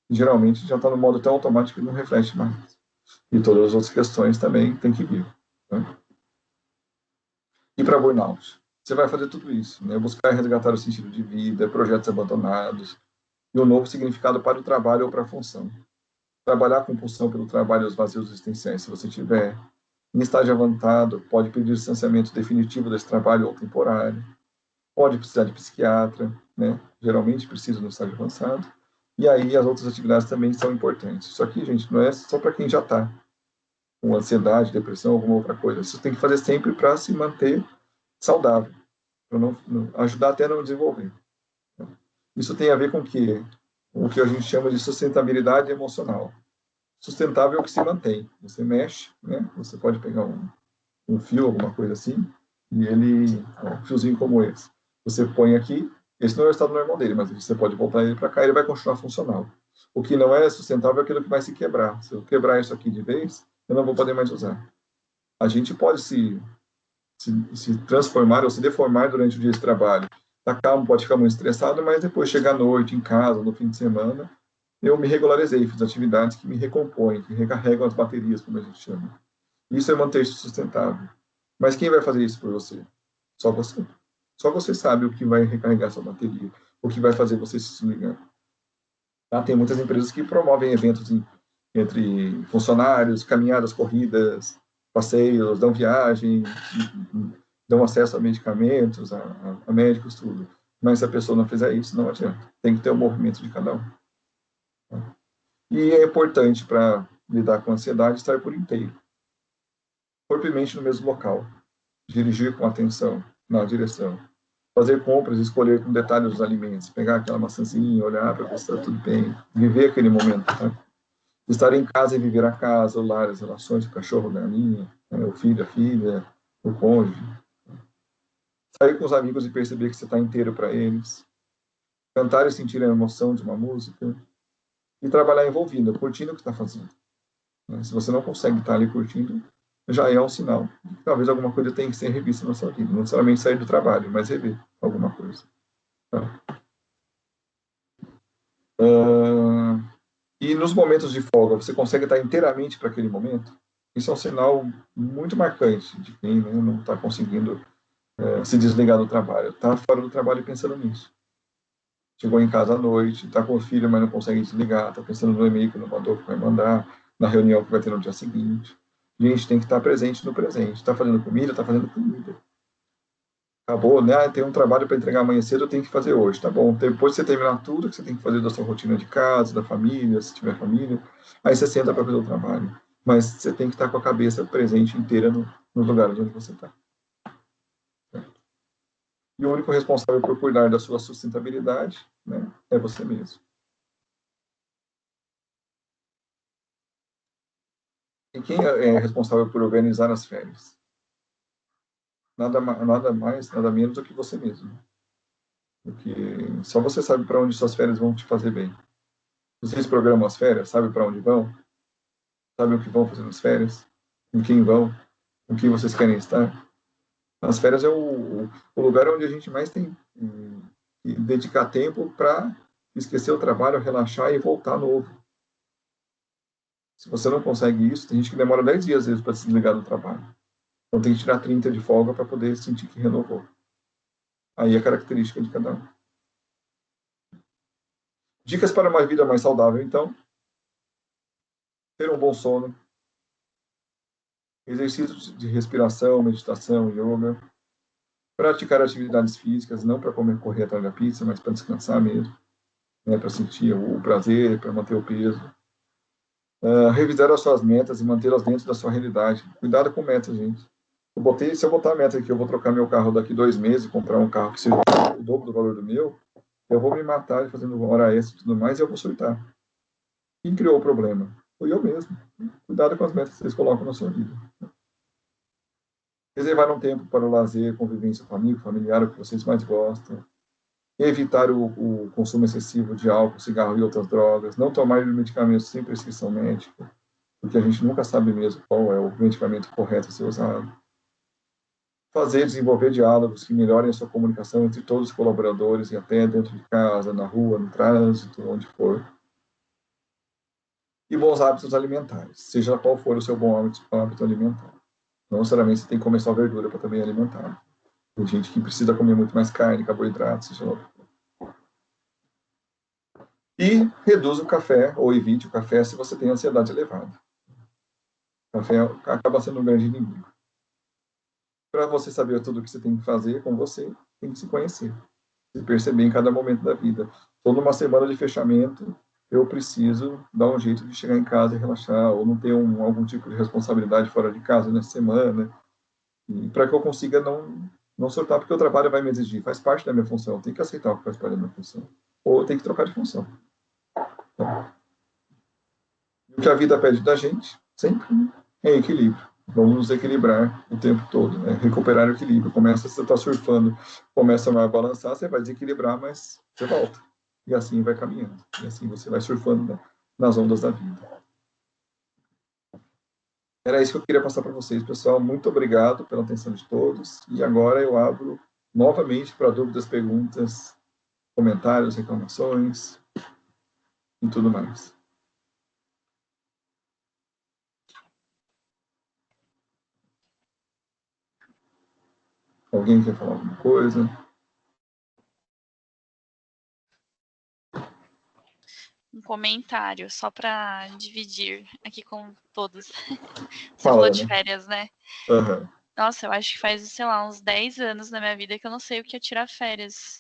Geralmente já está no modo tão automático que não reflete mais. E todas as outras questões também tem que vir. Né? E para burnout? Você vai fazer tudo isso. Né? Buscar resgatar o sentido de vida, projetos abandonados, e um novo significado para o trabalho ou para a função. Trabalhar com compulsão pelo trabalho e os vazios existenciais, se você tiver. Em estágio avançado, pode pedir distanciamento definitivo desse trabalho ou temporário. Pode precisar de psiquiatra, né? Geralmente precisa no estágio avançado. E aí as outras atividades também são importantes. Isso aqui, gente, não é só para quem já está com ansiedade, depressão, alguma outra coisa. Isso tem que fazer sempre para se manter saudável, para não ajudar até a não desenvolver. Isso tem a ver com o que a gente chama de sustentabilidade emocional. Sustentável é o que se mantém. Você mexe, né? Você pode pegar um fio, alguma coisa assim, e um fiozinho como esse. Você põe aqui, esse não é o estado normal dele, mas você pode voltar ele para cá e ele vai continuar funcional. O que não é sustentável é aquilo que vai se quebrar. Se eu quebrar isso aqui de vez, eu não vou poder mais usar. A gente pode se transformar ou se deformar durante o dia de trabalho. Tá calmo, pode ficar muito estressado, mas depois chegar à noite, em casa, no fim de semana, eu me regularizei, fiz atividades que me recompõem, que recarregam as baterias, como a gente chama. Isso é manter-se sustentável. Mas quem vai fazer isso por você? Só você. Só você sabe o que vai recarregar sua bateria, o que vai fazer você se desligar. Tá? Tem muitas empresas que promovem eventos entre funcionários, caminhadas, corridas, passeios, dão viagem, dão acesso a medicamentos, a médicos, tudo. Mas se a pessoa não fizer isso, não adianta. Tem que ter o movimento de cada um. E é importante para lidar com a ansiedade estar por inteiro. Corpo e mente no mesmo local. Dirigir com atenção na direção. Fazer compras, escolher com detalhes os alimentos. Pegar aquela maçãzinha, olhar para ver se está tudo bem. Viver aquele momento. Tá? Estar em casa e viver a casa, o lar, as relações, o cachorro, a galinha, o filho, a filha, o cônjuge. Sair com os amigos e perceber que você está inteiro para eles. cantar e sentir a emoção de uma música, e trabalhar envolvido, curtindo o que está fazendo. Se você não consegue estar ali curtindo, já é um sinal de que talvez alguma coisa tenha que ser revista na sua vida. Não necessariamente sair do trabalho, mas rever alguma coisa. Tá? E nos momentos de folga, você consegue estar inteiramente para aquele momento? Isso é um sinal muito marcante de quem, né, não está conseguindo se desligar do trabalho. Está fora do trabalho pensando nisso. Chegou em casa à noite, está com o filho, mas não consegue desligar, está pensando no e-mail que não mandou, que vai mandar, na reunião que vai ter no dia seguinte. Gente, tem que estar presente no presente. Está fazendo comida, está fazendo comida. Acabou, né? Tem um trabalho para entregar amanhã cedo, eu tenho que fazer hoje. Tá bom. Depois você terminar tudo que você tem que fazer da sua rotina de casa, da família, se tiver família, aí você senta para fazer o trabalho. Mas você tem que estar com a cabeça presente inteira no lugar onde você está. E o único responsável por cuidar da sua sustentabilidade, né, é você mesmo. E quem é responsável por organizar as férias? Nada mais, nada menos do que você mesmo. Porque só você sabe para onde suas férias vão te fazer bem. Vocês programam as férias, sabe para onde vão? Sabe o que vão fazer nas férias? Com quem vão? Com quem vocês querem estar? As férias é o lugar onde a gente mais tem que dedicar tempo para esquecer o trabalho, relaxar e voltar novo. Se você não consegue isso, tem gente que demora 10 dias, às vezes, para se desligar do trabalho. Então tem que tirar 30 de folga para poder sentir que renovou. Aí é característica de cada um. Dicas para uma vida mais saudável, então. Ter um bom sono. Exercícios de respiração, meditação, yoga. Praticar atividades físicas, não para correr atrás da pizza, mas para descansar mesmo. Né, para sentir o prazer, para manter o peso. Revisar as suas metas e mantê-las dentro da sua realidade. Cuidado com metas, gente. Se eu botar a meta aqui, eu vou trocar meu carro daqui 2 meses, comprar um carro que seja o dobro do valor do meu, eu vou me matar fazendo hora extra e tudo mais, e eu vou surtar. Quem criou o problema? Fui eu mesmo. Cuidado com as metas que vocês colocam na sua vida. Reservar um tempo para o lazer, convivência com amigo, familiar, o que vocês mais gostam. Evitar o consumo excessivo de álcool, cigarro e outras drogas. Não tomar medicamentos sem prescrição médica, porque a gente nunca sabe mesmo qual é o medicamento correto a ser usado. Desenvolver diálogos que melhorem a sua comunicação entre todos os colaboradores e até dentro de casa, na rua, no trânsito, onde for. E bons hábitos alimentares, seja qual for o seu bom hábito alimentar. Não necessariamente você tem que comer só verdura para também alimentar. Tem gente que precisa comer muito mais carne, carboidratos, seja lá o que for. E reduza o café, ou evite o café, se você tem ansiedade elevada. O café acaba sendo um grande inimigo. Para você saber tudo o que você tem que fazer com você, tem que se conhecer. Se perceber em cada momento da vida. Estou numa semana de fechamento, eu preciso dar um jeito de chegar em casa e relaxar, ou não ter algum tipo de responsabilidade fora de casa nessa semana, para que eu consiga não surtar, porque o trabalho vai me exigir, faz parte da minha função, eu tenho que aceitar o que faz parte da minha função, ou eu tenho que trocar de função. Tá? O que a vida pede da gente, sempre, é equilíbrio. Vamos nos equilibrar o tempo todo, né? Recuperar o equilíbrio. Você está surfando, começa a balançar, você vai desequilibrar, mas você volta. E assim vai caminhando. E assim você vai surfando nas ondas da vida. Era isso que eu queria passar para vocês, pessoal. Muito obrigado pela atenção de todos. E agora eu abro novamente para dúvidas, perguntas, comentários, reclamações e tudo mais. Alguém quer falar alguma coisa? Um comentário, só para dividir aqui com todos. Você Fala, falou de né? férias, né? Uhum. Nossa, eu acho que faz, sei lá, uns 10 anos na minha vida que eu não sei o que é tirar férias.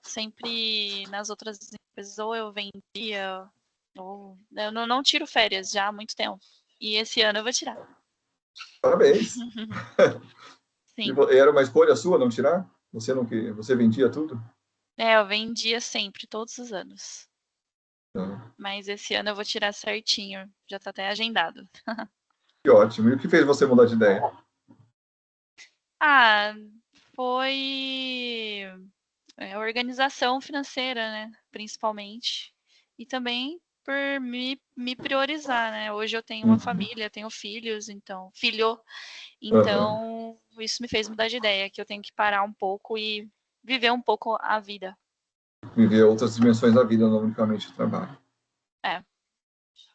Sempre nas outras empresas, ou eu vendia, ou... Eu não tiro férias já há muito tempo. E esse ano eu vou tirar. Parabéns! Sim. E era uma escolha sua não tirar? Você vendia tudo? Eu vendia sempre, todos os anos. Uhum. Mas esse ano eu vou tirar certinho. Já tá até agendado. Que ótimo. E o que fez você mudar de ideia? Foi organização financeira, né? Principalmente. E também por me priorizar, né? Hoje eu tenho uma família, tenho filhos, então isso me fez mudar de ideia, que eu tenho que parar um pouco e viver um pouco a vida. Viver outras dimensões da vida, não unicamente o trabalho.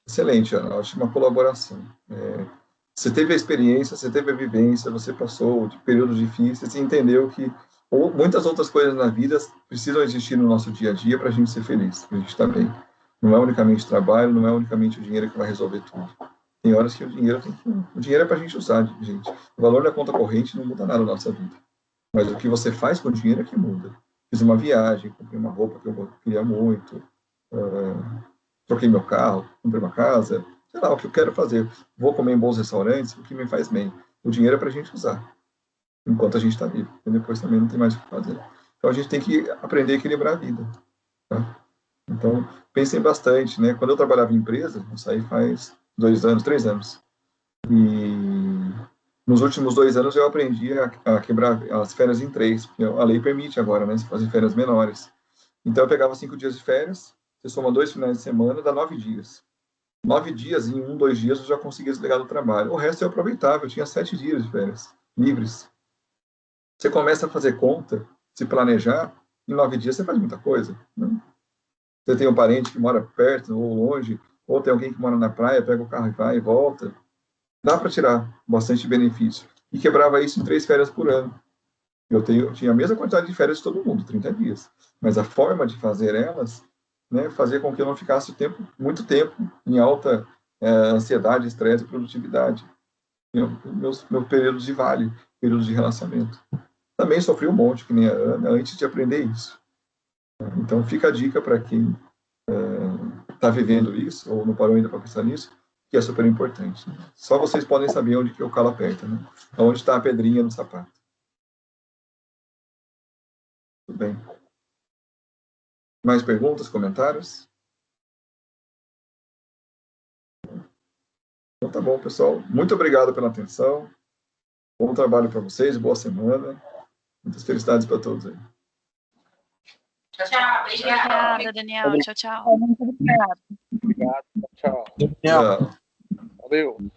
Excelente, Ana, ótima colaboração. Você teve a experiência, você teve a vivência, você passou de períodos difíceis e entendeu que muitas outras coisas na vida precisam existir no nosso dia a dia para a gente ser feliz, para a gente estar bem. Não é unicamente trabalho, não é unicamente o dinheiro que vai resolver tudo. Tem horas que o dinheiro é para a gente usar, gente. O valor da conta corrente não muda nada na nossa vida. Mas o que você faz com o dinheiro é que muda. Fiz uma viagem, comprei uma roupa que eu queria muito, troquei meu carro, comprei uma casa, sei lá, o que eu quero fazer. Vou comer em bons restaurantes, o que me faz bem. O dinheiro é para a gente usar, enquanto a gente está vivo. E depois também não tem mais o que fazer. Então a gente tem que aprender a equilibrar a vida. Tá? Então, pensem bastante, né? Quando eu trabalhava em empresa, eu saí faz 2 anos, 3 anos. E nos últimos 2 anos eu aprendi a quebrar as férias em 3, porque a lei permite agora, né? Se fazer férias menores. Então eu pegava 5 dias de férias, você soma 2 finais de semana, dá 9 dias. 9 dias, em 1, 2 dias eu já conseguia desligar do trabalho. O resto eu aproveitava, eu tinha 7 dias de férias livres. Você começa a fazer conta, se planejar, em 9 dias você faz muita coisa, né? Você tem um parente que mora perto ou longe, ou tem alguém que mora na praia, pega o carro e vai e volta. Dá para tirar bastante benefício. E quebrava isso em 3 férias por ano. Eu tinha a mesma quantidade de férias de todo mundo, 30 dias. Mas a forma de fazer elas, né, fazia com que eu não ficasse muito tempo em alta ansiedade, estresse e produtividade. Meus períodos de vale, períodos de relacionamento. Também sofri um monte, que nem a Ana, antes de aprender isso. Então, fica a dica para quem está vivendo isso, ou não parou ainda para pensar nisso, que é super importante. Só vocês podem saber onde que o calo aperta, né? Onde está a pedrinha no sapato. Tudo bem. Mais perguntas, comentários? Então tá bom, pessoal. Muito obrigado pela atenção. Bom trabalho para vocês, boa semana. Muitas felicidades para todos aí. Tchau. Obrigada, Daniel. Tchau, tchau. Muito obrigado. Obrigado. Tchau. Tchau. Valeu.